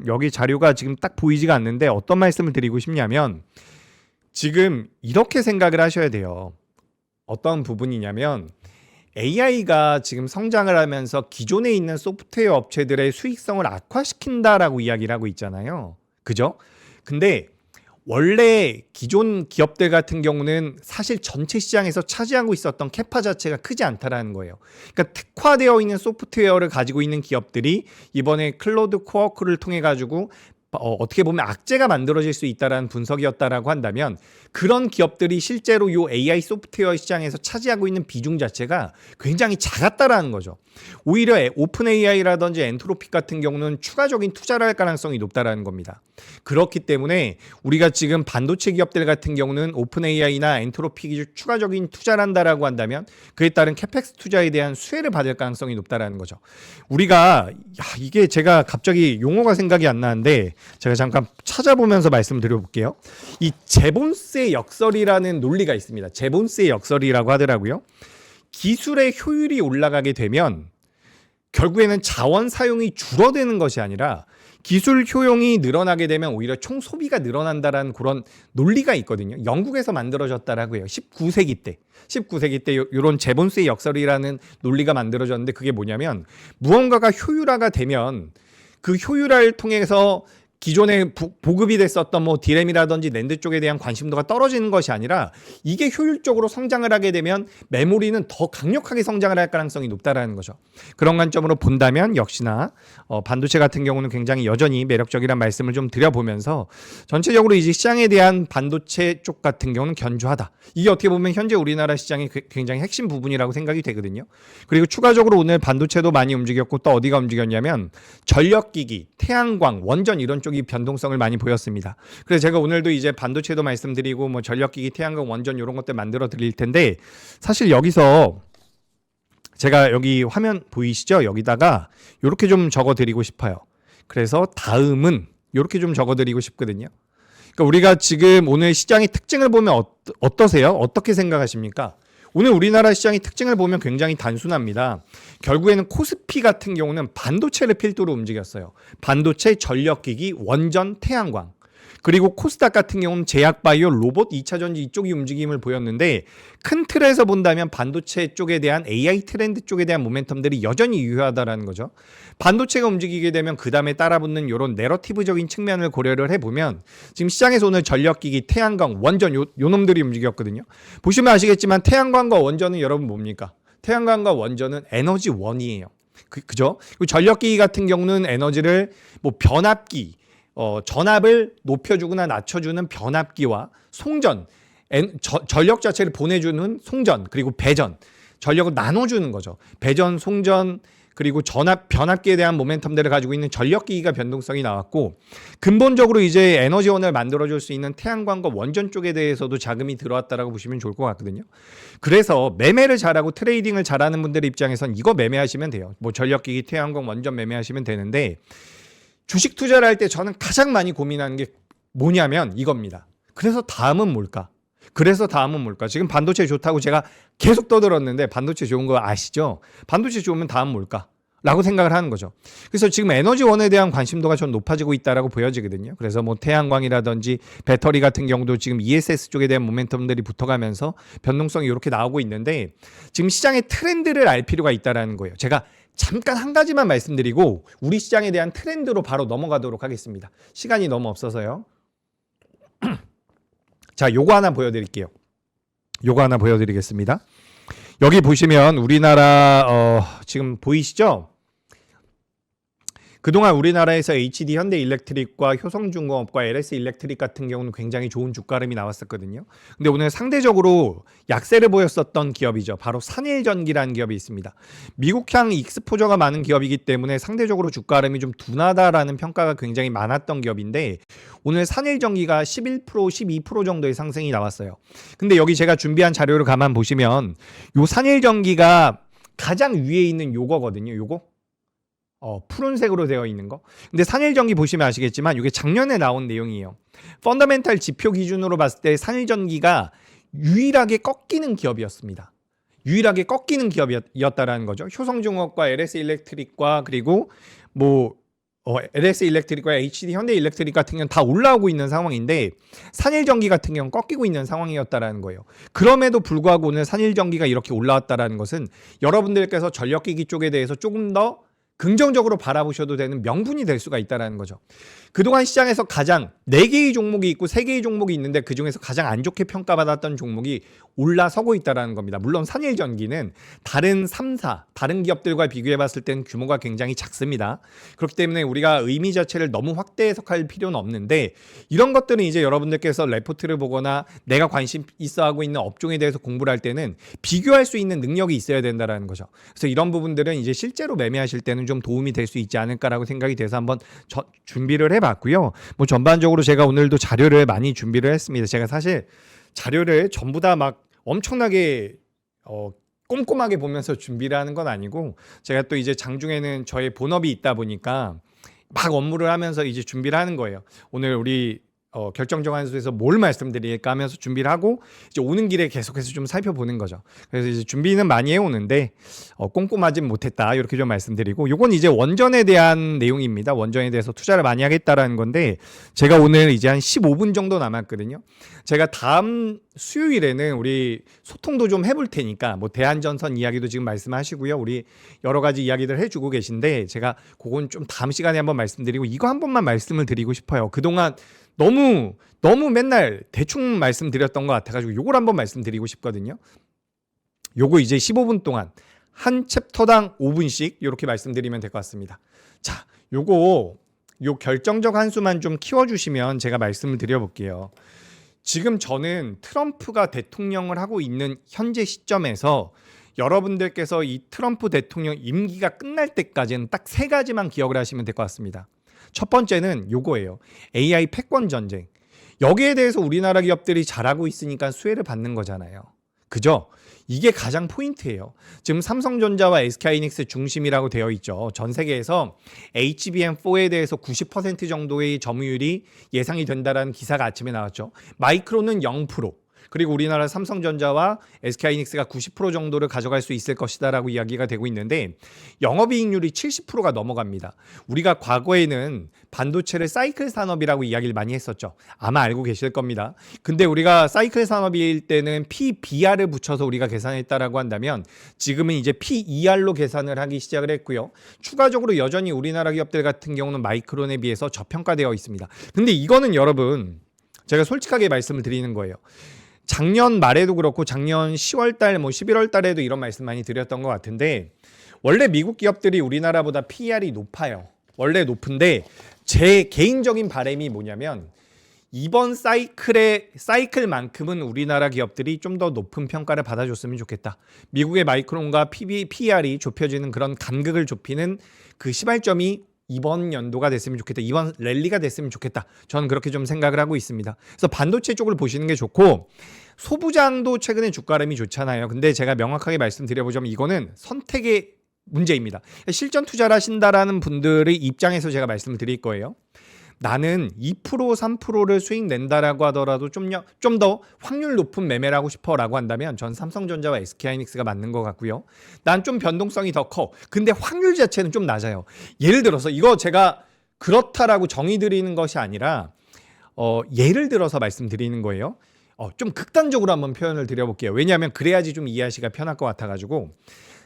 여기 자료가 지금 딱 보이지가 않는데 어떤 말씀을 드리고 싶냐면 지금 이렇게 생각을 하셔야 돼요. 어떤 부분이냐면 AI가 지금 성장을 하면서 기존에 있는 소프트웨어 업체들의 수익성을 악화시킨다라고 이야기를 하고 있잖아요. 그죠? 근데 원래 기존 기업들 같은 경우는 사실 전체 시장에서 차지하고 있었던 캐파 자체가 크지 않다라는 거예요. 그러니까 특화되어 있는 소프트웨어를 가지고 있는 기업들이 이번에 클로드 코어크를 통해 가지고 어떻게 보면 악재가 만들어질 수 있다라는 분석이었다라고 한다면 그런 기업들이 실제로 이 AI 소프트웨어 시장에서 차지하고 있는 비중 자체가 굉장히 작았다라는 거죠. 오히려 오픈 AI라든지 엔트로픽 같은 경우는 추가적인 투자를 할 가능성이 높다라는 겁니다. 그렇기 때문에 우리가 지금 반도체 기업들 같은 경우는 오픈 AI나 엔트로픽이 추가적인 투자를 한다라고 한다면 그에 따른 캐펙스 투자에 대한 수혜를 받을 가능성이 높다라는 거죠. 우리가 이게 제가 갑자기 용어가 생각이 안 나는데 제가 잠깐 찾아보면서 말씀드려볼게요. 이 제본스의 역설이라는 논리가 있습니다. 제본스의 역설이라고 하더라고요. 기술의 효율이 올라가게 되면 결국에는 자원 사용이 줄어드는 것이 아니라 기술 효용이 늘어나게 되면 오히려 총 소비가 늘어난다라는 그런 논리가 있거든요. 영국에서 만들어졌다라고 해요. 19세기 때 이런 제본스의 역설이라는 논리가 만들어졌는데 그게 뭐냐면 무언가가 효율화가 되면 그 효율화를 통해서 기존에 보급이 됐었던 뭐 디램이라든지 낸드 쪽에 대한 관심도가 떨어지는 것이 아니라 이게 효율적으로 성장을 하게 되면 메모리는 더 강력하게 성장을 할 가능성이 높다라는 거죠. 그런 관점으로 본다면 역시나 반도체 같은 경우는 굉장히 여전히 매력적이란 말씀을 좀 드려보면서 전체적으로 이제 시장에 대한 반도체 쪽 같은 경우는 견조하다. 이게 어떻게 보면 현재 우리나라 시장의 굉장히 핵심 부분이라고 생각이 되거든요. 그리고 추가적으로 오늘 반도체도 많이 움직였고 또 어디가 움직였냐면 전력기기, 태양광, 원전 이런 쪽이 변동성을 많이 보였습니다. 그래서 제가 오늘도 이제 반도체도 말씀드리고 뭐 전력기기, 태양광, 원전 이런 것들 만들어 드릴 텐데 사실 여기서 제가 여기 화면 보이시죠? 여기다가 이렇게 좀 적어 드리고 싶어요. 그래서 다음은 이렇게 좀 적어 드리고 싶거든요. 그러니까 우리가 지금 오늘 시장의 특징을 보면 어떠세요? 어떻게 생각하십니까? 오늘 우리나라 시장의 특징을 보면 굉장히 단순합니다. 결국에는 코스피 같은 경우는 반도체를 필두로 움직였어요. 반도체, 전력기기, 원전, 태양광. 그리고 코스닥 같은 경우는 제약바이오, 로봇, 2차전지 이쪽이 움직임을 보였는데 큰 틀에서 본다면 반도체 쪽에 대한 AI 트렌드 쪽에 대한 모멘텀들이 여전히 유효하다라는 거죠. 반도체가 움직이게 되면 그 다음에 따라붙는 이런 내러티브적인 측면을 고려를 해보면 지금 시장에서 오늘 전력기기, 태양광, 원전 요 놈들이 움직였거든요. 보시면 아시겠지만 태양광과 원전은 여러분 뭡니까? 태양광과 원전은 에너지원이에요. 그죠? 전력기기 같은 경우는 에너지를 뭐 변압기, 전압을 높여주거나 낮춰주는 변압기와 송전, 전력 자체를 보내주는 송전, 그리고 배전, 전력을 나눠주는 거죠. 배전, 송전, 그리고 변압기에 대한 모멘텀들을 가지고 있는 전력기기가 변동성이 나왔고 근본적으로 이제 에너지원을 만들어줄 수 있는 태양광과 원전 쪽에 대해서도 자금이 들어왔다라고 보시면 좋을 것 같거든요. 그래서 매매를 잘하고 트레이딩을 잘하는 분들의 입장에선 이거 매매하시면 돼요. 뭐 전력기기, 태양광, 원전 매매하시면 되는데 주식 투자를 할 때 저는 가장 많이 고민하는 게 뭐냐면 이겁니다. 그래서 다음은 뭘까? 지금 반도체 좋다고 제가 계속 떠들었는데 반도체 좋은 거 아시죠? 반도체 좋으면 다음 뭘까? 라고 생각을 하는 거죠. 그래서 지금 에너지원에 대한 관심도가 좀 높아지고 있다라고 보여지거든요. 그래서 뭐 태양광이라든지 배터리 같은 경우도 지금 ESS 쪽에 대한 모멘텀들이 붙어가면서 변동성이 이렇게 나오고 있는데 지금 시장의 트렌드를 알 필요가 있다라는 거예요. 제가 잠깐 한 가지만 말씀드리고 우리 시장에 대한 트렌드로 바로 넘어가도록 하겠습니다. 시간이 너무 없어서요. 자, 요거 하나 보여드릴게요. 여기 보시면 우리나라 지금 보이시죠? 그동안 우리나라에서 HD 현대일렉트릭과 효성중공업과 LS일렉트릭 같은 경우는 굉장히 좋은 주가름이 나왔었거든요. 근데 오늘 상대적으로 약세를 보였었던 기업이죠. 바로 산일전기라는 기업이 있습니다. 미국향 익스포저가 많은 기업이기 때문에 상대적으로 주가름이 좀 둔하다라는 평가가 굉장히 많았던 기업인데 오늘 산일전기가 11%, 12% 정도의 상승이 나왔어요. 근데 여기 제가 준비한 자료를 가만 보시면 요 산일전기가 가장 위에 있는 요거거든요. 요거. 푸른색으로 되어 있는 거. 근데 산일전기 보시면 아시겠지만 이게 작년에 나온 내용이에요. 펀더멘탈 지표 기준으로 봤을 때 산일전기가 유일하게 꺾이는 기업이었습니다. 유일하게 꺾이는 기업이었다라는 거죠. 효성중공업과 LS일렉트릭과 그리고 LS일렉트릭과 HD 현대일렉트릭 같은 경우는 다 올라오고 있는 상황인데 산일전기 같은 경우는 꺾이고 있는 상황이었다라는 거예요. 그럼에도 불구하고 오늘 산일전기가 이렇게 올라왔다라는 것은 여러분들께서 전력기기 쪽에 대해서 조금 더 긍정적으로 바라보셔도 되는 명분이 될 수가 있다는 거죠. 그동안 시장에서 가장 4개의 종목이 있고 3개의 종목이 있는데 그중에서 가장 안 좋게 평가받았던 종목이 올라서고 있다는 겁니다. 물론 산일전기는 다른 3사, 다른 기업들과 비교해 봤을 때는 규모가 굉장히 작습니다. 그렇기 때문에 우리가 의미 자체를 너무 확대 해석할 필요는 없는데 이런 것들은 이제 여러분들께서 레포트를 보거나 내가 관심 있어 하고 있는 업종에 대해서 공부를 할 때는 비교할 수 있는 능력이 있어야 된다는 거죠. 그래서 이런 부분들은 이제 실제로 매매하실 때는 좀 도움이 될 수 있지 않을까라고 생각이 돼서 한번 준비를 해봤고요. 전반적으로 제가 오늘도 자료를 많이 준비를 했습니다. 제가 사실 자료를 전부 다 막 엄청나게 꼼꼼하게 보면서 준비를 하는 건 아니고 제가 또 이제 장중에는 저의 본업이 있다 보니까 막 업무를 하면서 이제 준비를 하는 거예요. 오늘 우리 결정적 한수에서 뭘 말씀드릴까 하면서 준비를 하고 이제 오는 길에 계속해서 좀 살펴보는 거죠. 그래서 이제 준비는 많이 해오는데 꼼꼼하진 못했다 이렇게 좀 말씀드리고 요건 이제 원전에 대한 내용입니다. 원전에 대해서 투자를 많이 하겠다라는 건데 제가 오늘 이제 한 15분 정도 남았거든요. 제가 다음 수요일에는 우리 소통도 좀 해볼 테니까 대한전선 이야기도 지금 말씀하시고요. 우리 여러 가지 이야기들 해주고 계신데 제가 그건 좀 다음 시간에 한번 말씀드리고 이거 한 번만 말씀을 드리고 싶어요. 그동안 너무 맨날 대충 말씀드렸던 것 같아가지고 요걸 한번 말씀드리고 싶거든요. 요거 이제 15분 동안 한 챕터당 5분씩 이렇게 말씀드리면 될 것 같습니다. 자, 요 결정적 한 수만 좀 키워주시면 제가 말씀을 드려볼게요. 지금 저는 트럼프가 대통령을 하고 있는 현재 시점에서 여러분들께서 이 트럼프 대통령 임기가 끝날 때까지는 딱 3가지만 기억을 하시면 될 것 같습니다. 첫 번째는 요거예요. AI 패권 전쟁. 여기에 대해서 우리나라 기업들이 잘하고 있으니까 수혜를 받는 거잖아요. 그죠? 이게 가장 포인트예요. 지금 삼성전자와 SK하이닉스 중심이라고 되어 있죠. 전 세계에서 HBM4에 대해서 90% 정도의 점유율이 예상이 된다라는 기사가 아침에 나왔죠. 마이크론은 0%. 그리고 우리나라 삼성전자와 SK하이닉스가 90% 정도를 가져갈 수 있을 것이다라고 이야기가 되고 있는데 영업이익률이 70%가 넘어갑니다. 우리가 과거에는 반도체를 사이클 산업이라고 이야기를 많이 했었죠. 아마 알고 계실 겁니다. 근데 우리가 사이클 산업일 때는 PBR을 붙여서 우리가 계산했다라고 한다면 지금은 이제 PER로 계산을 하기 시작을 했고요. 추가적으로 여전히 우리나라 기업들 같은 경우는 마이크론에 비해서 저평가되어 있습니다. 근데 이거는 여러분 제가 솔직하게 말씀을 드리는 거예요. 작년 말에도 그렇고 작년 10월 달, 11월 달에도 이런 말씀 많이 드렸던 것 같은데 원래 미국 기업들이 우리나라보다 PER이 높아요. 원래 높은데 제 개인적인 바람이 뭐냐면 이번 사이클만큼은 우리나라 기업들이 좀 더 높은 평가를 받아줬으면 좋겠다. 미국의 마이크론과 PER이 좁혀지는 그런 간극을 좁히는 그 시발점이 이번 연도가 됐으면 좋겠다. 이번 랠리가 됐으면 좋겠다. 저는 그렇게 좀 생각을 하고 있습니다. 그래서 반도체 쪽을 보시는 게 좋고 소부장도 최근에 주가름이 좋잖아요. 근데 제가 명확하게 말씀드려보자면 이거는 선택의 문제입니다. 실전 투자를 하신다라는 분들의 입장에서 제가 말씀을 드릴 거예요. 나는 2% 3%를 수익 낸다라고 하더라도 좀 더 확률 높은 매매를 하고 싶어라고 한다면 전 삼성전자와 SK하이닉스가 맞는 것 같고요. 난 좀 변동성이 더 커. 근데 확률 자체는 좀 낮아요. 예를 들어서 이거 제가 그렇다라고 정의 드리는 것이 아니라 예를 들어서 말씀드리는 거예요. 좀 극단적으로 한번 표현을 드려볼게요. 왜냐하면 그래야지 좀 이해하시기가 편할 것 같아가지고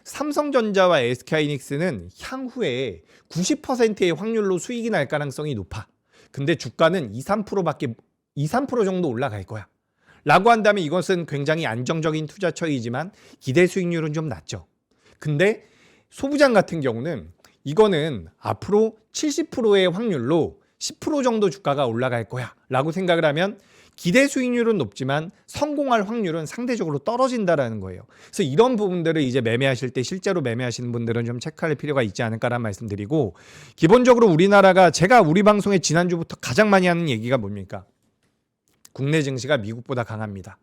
삼성전자와 SK하이닉스는 향후에 90%의 확률로 수익이 날 가능성이 높아. 근데 주가는 2, 3% 정도 올라갈 거야. 라고 한다면 이것은 굉장히 안정적인 투자 처이지만 기대 수익률은 좀 낮죠. 근데 소부장 같은 경우는 이거는 앞으로 70%의 확률로 10% 정도 주가가 올라갈 거야 라고 생각을 하면 기대 수익률은 높지만 성공할 확률은 상대적으로 떨어진다라는 거예요. 그래서 이런 부분들을 이제 매매하실 때 실제로 매매하시는 분들은 좀 체크할 필요가 있지 않을까라는 말씀드리고, 기본적으로 우리나라가 제가 우리 방송에 지난주부터 가장 많이 하는 얘기가 뭡니까? 국내 증시가 미국보다 강합니다.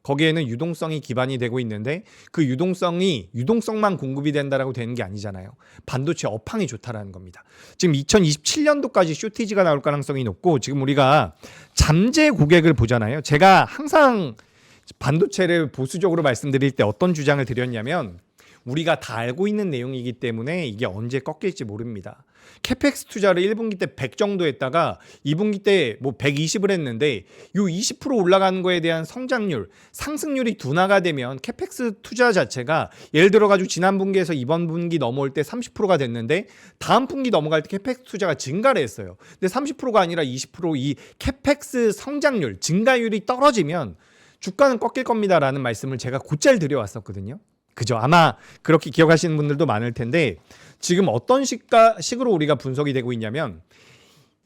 거기에는 유동성이 기반이 되고 있는데 그 유동성만 공급이 된다라고 되는 게 아니잖아요. 반도체 업황이 좋다라는 겁니다. 지금 2027년도까지 쇼티지가 나올 가능성이 높고, 지금 우리가 잠재 고객을 보잖아요. 제가 항상 반도체를 보수적으로 말씀드릴 때 어떤 주장을 드렸냐면, 우리가 다 알고 있는 내용이기 때문에 이게 언제 꺾일지 모릅니다. 캐펙스 투자를 1분기 때 100 정도 했다가 2분기 때 뭐 120을 했는데 요 20% 올라가는 거에 대한 성장률, 상승률이 둔화가 되면 캐펙스 투자 자체가 예를 들어 가지고 지난 분기에서 이번 분기 넘어올 때 30%가 됐는데 다음 분기 넘어갈 때 캐펙스 투자가 증가를 했어요. 근데 30%가 아니라 20%이 캐펙스 성장률, 증가율이 떨어지면 주가는 꺾일 겁니다라는 말씀을 제가 곧잘 드려왔었거든요. 그죠? 아마 그렇게 기억하시는 분들도 많을 텐데, 지금 어떤 식으로 우리가 분석이 되고 있냐면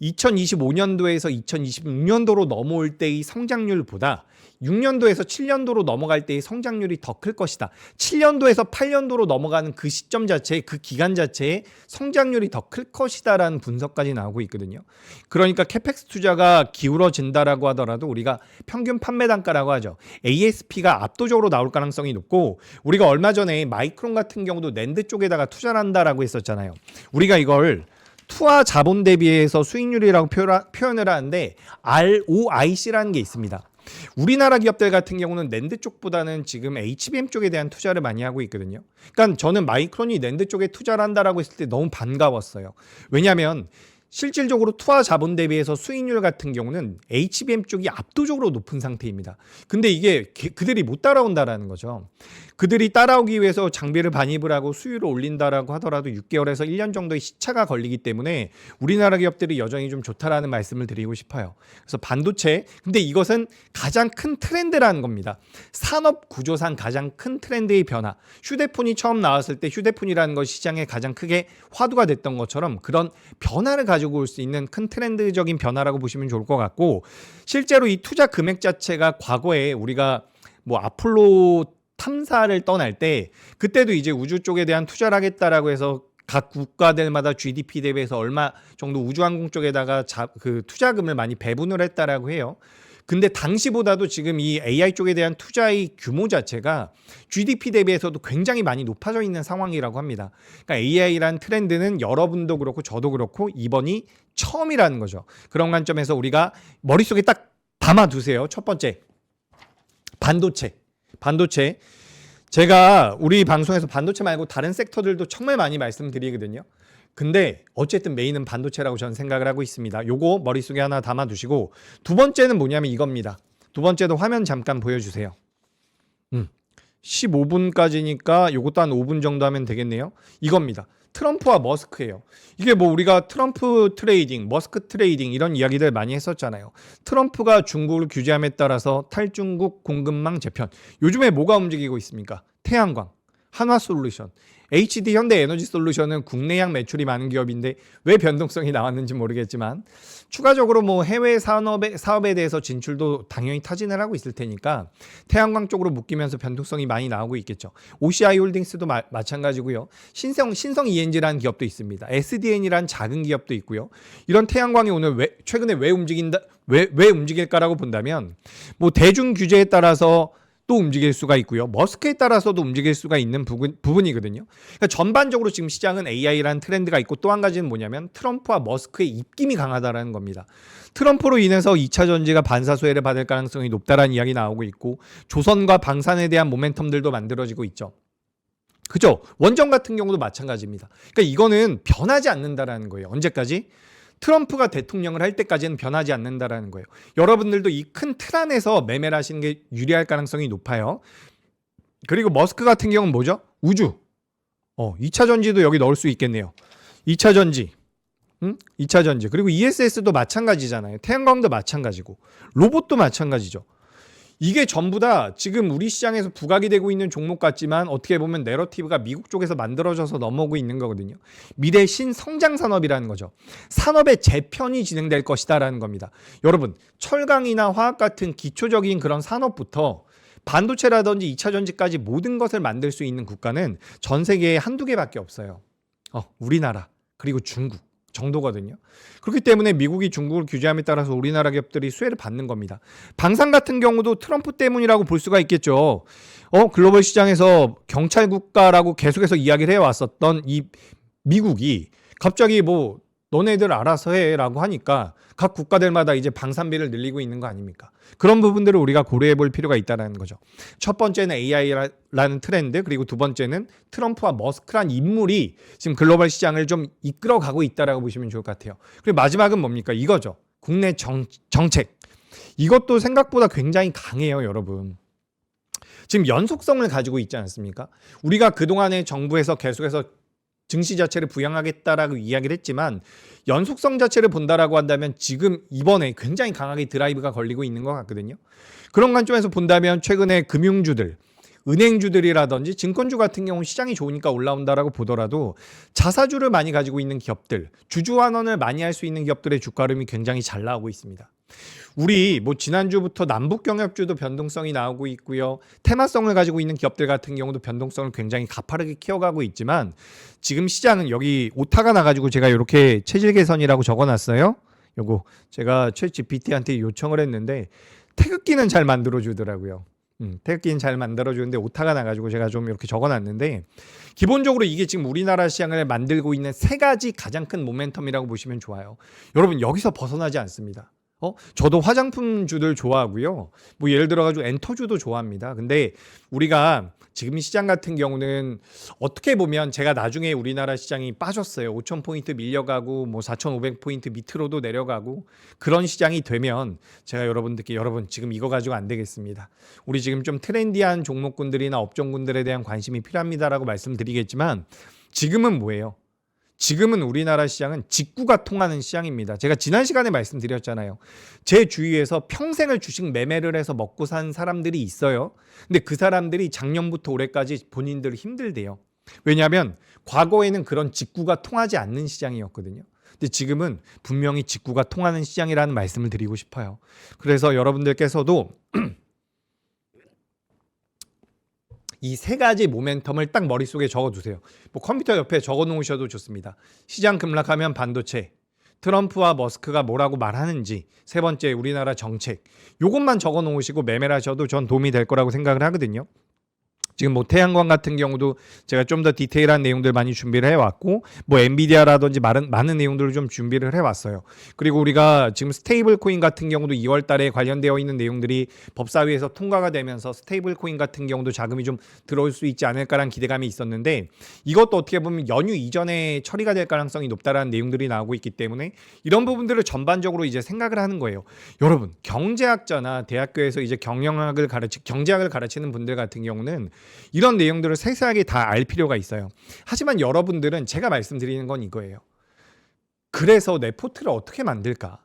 2025년도에서 2026년도로 넘어올 때의 성장률보다 6년도에서 7년도로 넘어갈 때의 성장률이 더 클 것이다. 7년도에서 8년도로 넘어가는 그 시점 자체에, 그 기간 자체에 성장률이 더 클 것이다라는 분석까지 나오고 있거든요. 그러니까 캐펙스 투자가 기울어진다라고 하더라도 우리가 평균 판매 단가라고 하죠. ASP가 압도적으로 나올 가능성이 높고, 우리가 얼마 전에 마이크론 같은 경우도 낸드 쪽에다가 투자를 한다라고 했었잖아요. 우리가 이걸 투하 자본 대비해서 수익률이라고 표현을 하는데 ROIC라는 게 있습니다. 우리나라 기업들 같은 경우는 낸드 쪽보다는 지금 HBM 쪽에 대한 투자를 많이 하고 있거든요. 그러니까 저는 마이크론이 낸드 쪽에 투자를 한다라고 했을 때 너무 반가웠어요. 왜냐하면 실질적으로 투하 자본 대비해서 수익률 같은 경우는 HBM 쪽이 압도적으로 높은 상태입니다. 근데 이게 그들이 못 따라온다라는 거죠. 그들이 따라오기 위해서 장비를 반입을 하고 수율을 올린다라고 하더라도 6개월에서 1년 정도의 시차가 걸리기 때문에 우리나라 기업들이 여전히 좀 좋다라는 말씀을 드리고 싶어요. 그래서 반도체, 근데 이것은 가장 큰 트렌드라는 겁니다. 산업 구조상 가장 큰 트렌드의 변화. 휴대폰이 처음 나왔을 때 휴대폰이라는 것이 시장에 가장 크게 화두가 됐던 것처럼 그런 변화를 가지고 올 수 있는 큰 트렌드적인 변화라고 보시면 좋을 것 같고, 실제로 이 투자 금액 자체가 과거에 우리가 뭐 아폴로 탐사를 떠날 때 그때도 이제 우주 쪽에 대한 투자를 하겠다라고 해서 각 국가들마다 GDP 대비해서 얼마 정도 우주항공 쪽에다가 그 투자금을 많이 배분을 했다라고 해요. 근데 당시보다도 지금 이 AI 쪽에 대한 투자의 규모 자체가 GDP 대비해서도 굉장히 많이 높아져 있는 상황이라고 합니다. 그러니까 AI라는 트렌드는 여러분도 그렇고 저도 그렇고 이번이 처음이라는 거죠. 그런 관점에서 우리가 머릿속에 딱 담아두세요. 첫 번째, 반도체. 제가 우리 방송에서 반도체 말고 다른 섹터들도 정말 많이 말씀드리거든요. 근데 어쨌든 메인은 반도체라고 저는 생각을 하고 있습니다. 요거 머릿속에 하나 담아두시고, 두 번째는 뭐냐면 이겁니다. 두 번째도 화면 잠깐 보여주세요. 15분까지니까 요것도 한 5분 정도 하면 되겠네요. 이겁니다. 트럼프와 머스크예요. 이게 뭐 우리가 트럼프 트레이딩, 머스크 트레이딩 이런 이야기들 많이 했었잖아요. 트럼프가 중국을 규제함에 따라서 탈중국 공급망 재편. 요즘에 뭐가 움직이고 있습니까? 태양광, 한화솔루션, HD 현대에너지솔루션은 국내양 매출이 많은 기업인데 왜 변동성이 나왔는지 모르겠지만 추가적으로 뭐 해외 사업에 대해서 진출도 당연히 타진을 하고 있을 테니까 태양광 쪽으로 묶이면서 변동성이 많이 나오고 있겠죠. OCI 홀딩스도 마찬가지고요. 신성 ENG라는 기업도 있습니다. SDN이라는 작은 기업도 있고요. 이런 태양광이 오늘 최근에 왜 움직일까라고 본다면 뭐 대중 규제에 따라서 또 움직일 수가 있고요. 머스크에 따라서도 움직일 수가 있는 부분이거든요. 그러니까 전반적으로 지금 시장은 AI라는 트렌드가 있고, 또 한 가지는 뭐냐면 트럼프와 머스크의 입김이 강하다라는 겁니다. 트럼프로 인해서 2차 전지가 반사소외를 받을 가능성이 높다라는 이야기 나오고 있고, 조선과 방산에 대한 모멘텀들도 만들어지고 있죠. 그죠? 원전 같은 경우도 마찬가지입니다. 그러니까 이거는 변하지 않는다라는 거예요. 언제까지? 트럼프가 대통령을 할 때까지는 변하지 않는다라는 거예요. 여러분들도 이 큰 틀 안에서 매매를 하시는 게 유리할 가능성이 높아요. 그리고 머스크 같은 경우는 뭐죠? 우주. 2차 전지도 여기 넣을 수 있겠네요. 2차 전지. 2차 전지. 그리고 ESS도 마찬가지잖아요. 태양광도 마찬가지고. 로봇도 마찬가지죠. 이게 전부 다 지금 우리 시장에서 부각이 되고 있는 종목 같지만 어떻게 보면 내러티브가 미국 쪽에서 만들어져서 넘어오고 있는 거거든요. 미래 신성장 산업이라는 거죠. 산업의 재편이 진행될 것이다라는 겁니다. 여러분, 철강이나 화학 같은 기초적인 그런 산업부터 반도체라든지 2차 전지까지 모든 것을 만들 수 있는 국가는 전 세계에 한두 개밖에 없어요. 우리나라 그리고 중국 정도거든요. 그렇기 때문에 미국이 중국을 규제함에 따라서 우리나라 기업들이 수혜를 받는 겁니다. 방산 같은 경우도 트럼프 때문이라고 볼 수가 있겠죠. 글로벌 시장에서 경찰 국가라고 계속해서 이야기를 해왔었던 이 미국이 갑자기 뭐 너네들 알아서 해라고 하니까 각 국가들마다 이제 방산비를 늘리고 있는 거 아닙니까? 그런 부분들을 우리가 고려해 볼 필요가 있다는 거죠. 첫 번째는 AI라는 트렌드, 그리고 두 번째는 트럼프와 머스크란 인물이 지금 글로벌 시장을 좀 이끌어가고 있다라고 보시면 좋을 것 같아요. 그리고 마지막은 뭡니까? 이거죠. 국내 정책. 이것도 생각보다 굉장히 강해요, 여러분. 지금 연속성을 가지고 있지 않습니까? 우리가 그동안에 정부에서 계속해서 증시 자체를 부양하겠다라고 이야기를 했지만 연속성 자체를 본다라고 한다면 지금 이번에 굉장히 강하게 드라이브가 걸리고 있는 것 같거든요. 그런 관점에서 본다면 최근에 금융주들, 은행주들이라든지 증권주 같은 경우 시장이 좋으니까 올라온다라고 보더라도 자사주를 많이 가지고 있는 기업들, 주주환원을 많이 할 수 있는 기업들의 주가 흐름이 굉장히 잘 나오고 있습니다. 우리 뭐 지난주부터 남북경협주도 변동성이 나오고 있고요. 테마성을 가지고 있는 기업들 같은 경우도 변동성을 굉장히 가파르게 키워가고 있지만 지금 시장은 여기 오타가 나가지고 제가 이렇게 체질 개선이라고 적어놨어요. 요거 제가 챗GPT한테 요청을 했는데 태극기는 잘 만들어주더라고요. 태극기는 잘 만들어주는데 오타가 나가지고 제가 좀 이렇게 적어놨는데 기본적으로 이게 지금 우리나라 시장을 만들고 있는 세 가지 가장 큰 모멘텀이라고 보시면 좋아요. 여러분 여기서 벗어나지 않습니다. 저도 화장품주들 좋아하고요. 뭐 예를 들어가지고 엔터주도 좋아합니다. 근데 우리가 지금 시장 같은 경우는 어떻게 보면 제가 나중에 우리나라 시장이 빠졌어요. 5,000포인트 밀려가고 뭐 4,500포인트 밑으로도 내려가고 그런 시장이 되면 제가 여러분들께 여러분 지금 이거 가지고 안 되겠습니다. 우리 지금 좀 트렌디한 종목군들이나 업종군들에 대한 관심이 필요합니다라고 말씀드리겠지만 지금은 뭐예요? 지금은 우리나라 시장은 직구가 통하는 시장입니다. 제가 지난 시간에 말씀드렸잖아요. 제 주위에서 평생을 주식 매매를 해서 먹고 산 사람들이 있어요. 근데 그 사람들이 작년부터 올해까지 본인들 힘들대요. 왜냐하면 과거에는 그런 직구가 통하지 않는 시장이었거든요. 근데 지금은 분명히 직구가 통하는 시장이라는 말씀을 드리고 싶어요. 그래서 여러분들께서도 이 세 가지 모멘텀을 딱 머릿속에 적어두세요. 뭐 컴퓨터 옆에 적어놓으셔도 좋습니다. 시장 급락하면 반도체, 트럼프와 머스크가 뭐라고 말하는지, 세 번째 우리나라 정책, 요것만 적어놓으시고 매매를 하셔도 전 도움이 될 거라고 생각을 하거든요. 지금 뭐 태양광 같은 경우도 제가 좀 더 디테일한 내용들 많이 준비를 해왔고 뭐 엔비디아라든지 많은 내용들을 좀 준비를 해왔어요. 그리고 우리가 지금 스테이블 코인 같은 경우도 2월 달에 관련되어 있는 내용들이 법사위에서 통과가 되면서 스테이블 코인 같은 경우도 자금이 좀 들어올 수 있지 않을까라는 기대감이 있었는데 이것도 어떻게 보면 연휴 이전에 처리가 될 가능성이 높다라는 내용들이 나오고 있기 때문에 이런 부분들을 전반적으로 이제 생각을 하는 거예요. 여러분 경제학자나 대학교에서 이제 경제학을 가르치는 분들 같은 경우는 이런 내용들을 세세하게 다 알 필요가 있어요. 하지만 여러분들은 제가 말씀드리는 건 이거예요. 그래서 내 포트를 어떻게 만들까?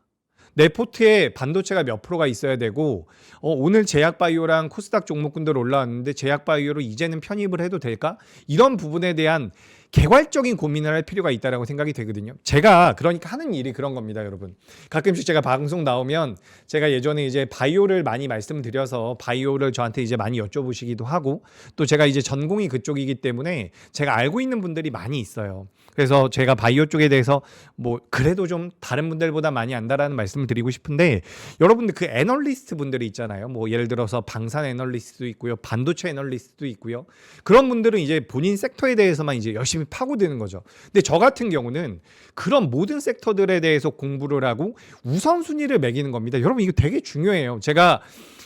내 포트에 반도체가 몇 프로가 있어야 되고 오늘 제약바이오랑 코스닥 종목군들 올라왔는데 제약바이오로 이제는 편입을 해도 될까? 이런 부분에 대한 개괄적인 고민을 할 필요가 있다고 생각이 되거든요. 제가 그러니까 하는 일이 그런 겁니다, 여러분. 가끔씩 제가 방송 나오면 제가 예전에 이제 바이오를 많이 말씀드려서 바이오를 저한테 이제 많이 여쭤보시기도 하고 또 제가 이제 전공이 그쪽이기 때문에 제가 알고 있는 분들이 많이 있어요. 그래서 제가 바이오 쪽에 대해서 뭐 그래도 좀 다른 분들보다 많이 안다라는 말씀을 드리고 싶은데 여러분들 그 애널리스트 분들이 있잖아요. 뭐 예를 들어서 방산 애널리스트도 있고요. 반도체 애널리스트도 있고요. 그런 분들은 이제 본인 섹터에 대해서만 이제 열심히 파고드는 거죠. 근데 저 같은 경우는 그런 모든 섹터들에 대해서 공부를 하고 우선순위를 매기는 겁니다. 여러분 이거 되게 중요해요. 제가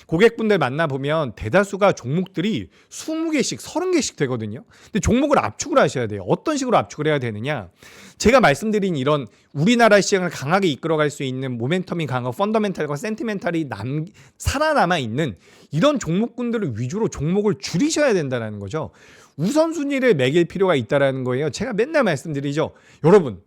고객분들 만나보면 대다수가 종목들이 20개씩 30개씩 되거든요. 근데 종목을 압축을 하셔야 돼요. 어떤 식으로 압축을 해야 되느냐. 제가 말씀드린 이런 우리나라 시장을 강하게 이끌어갈 수 있는 모멘텀이 강하고 펀더멘탈과 센티멘탈이 살아남아 있는 이런 종목군들을 위주로 종목을 줄이셔야 된다는 거죠. 우선순위를 매길 필요가 있다는 거예요. 제가 맨날 말씀드리죠. 여러분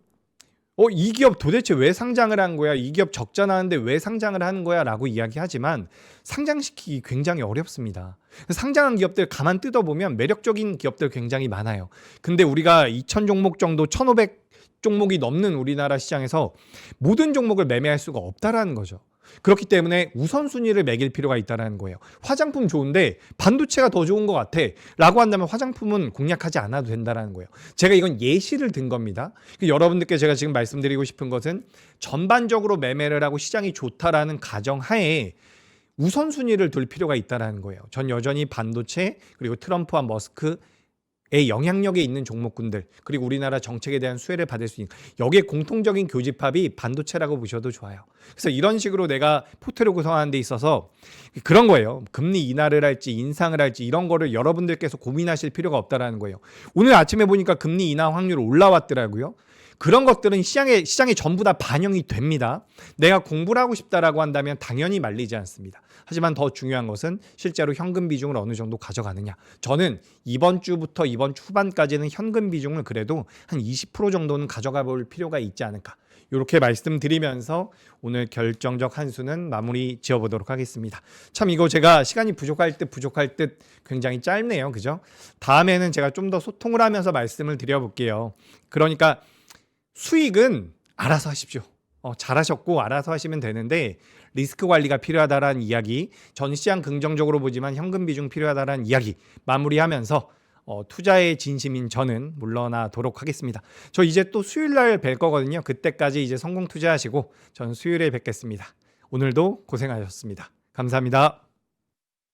이 기업 도대체 왜 상장을 한 거야? 이 기업 적자 나는데 왜 상장을 하는 거야? 라고 이야기하지만 상장시키기 굉장히 어렵습니다. 상장한 기업들 가만 뜯어보면 매력적인 기업들 굉장히 많아요. 근데 우리가 2,000 종목 정도 1,500 종목이 넘는 우리나라 시장에서 모든 종목을 매매할 수가 없다라는 거죠. 그렇기 때문에 우선순위를 매길 필요가 있다는 거예요. 화장품 좋은데 반도체가 더 좋은 것 같아 라고 한다면 화장품은 공략하지 않아도 된다는 거예요. 제가 이건 예시를 든 겁니다. 여러분들께 제가 지금 말씀드리고 싶은 것은 전반적으로 매매를 하고 시장이 좋다라는 가정하에 우선순위를 둘 필요가 있다는 거예요. 전 여전히 반도체 그리고 트럼프와 머스크 의 영향력에 있는 종목군들 그리고 우리나라 정책에 대한 수혜를 받을 수 있는 여기에 공통적인 교집합이 반도체라고 보셔도 좋아요. 그래서 이런 식으로 내가 포트를 구성하는 데 있어서 그런 거예요. 금리 인하를 할지 인상을 할지 이런 거를 여러분들께서 고민하실 필요가 없다라는 거예요. 오늘 아침에 보니까 금리 인하 확률 올라왔더라고요. 그런 것들은 시장에 전부 다 반영이 됩니다. 내가 공부를 하고 싶다라고 한다면 당연히 말리지 않습니다. 하지만 더 중요한 것은 실제로 현금 비중을 어느 정도 가져가느냐. 저는 이번 주부터 이번 주 후반까지는 현금 비중을 그래도 한 20% 정도는 가져가 볼 필요가 있지 않을까. 이렇게 말씀드리면서 오늘 결정적 한 수는 마무리 지어보도록 하겠습니다. 참 이거 제가 시간이 부족할 듯 굉장히 짧네요. 그죠? 다음에는 제가 좀 더 소통을 하면서 말씀을 드려볼게요. 그러니까 수익은 알아서 하십시오. 잘하셨고 알아서 하시면 되는데 리스크 관리가 필요하다라는 이야기, 전 시장 긍정적으로 보지만 현금 비중 필요하다라는 이야기 마무리하면서 투자의 진심인 저는 물러나도록 하겠습니다. 저 이제 또 수요일 날 뵐 거거든요. 그때까지 이제 성공 투자하시고 전 수요일에 뵙겠습니다. 오늘도 고생하셨습니다. 감사합니다.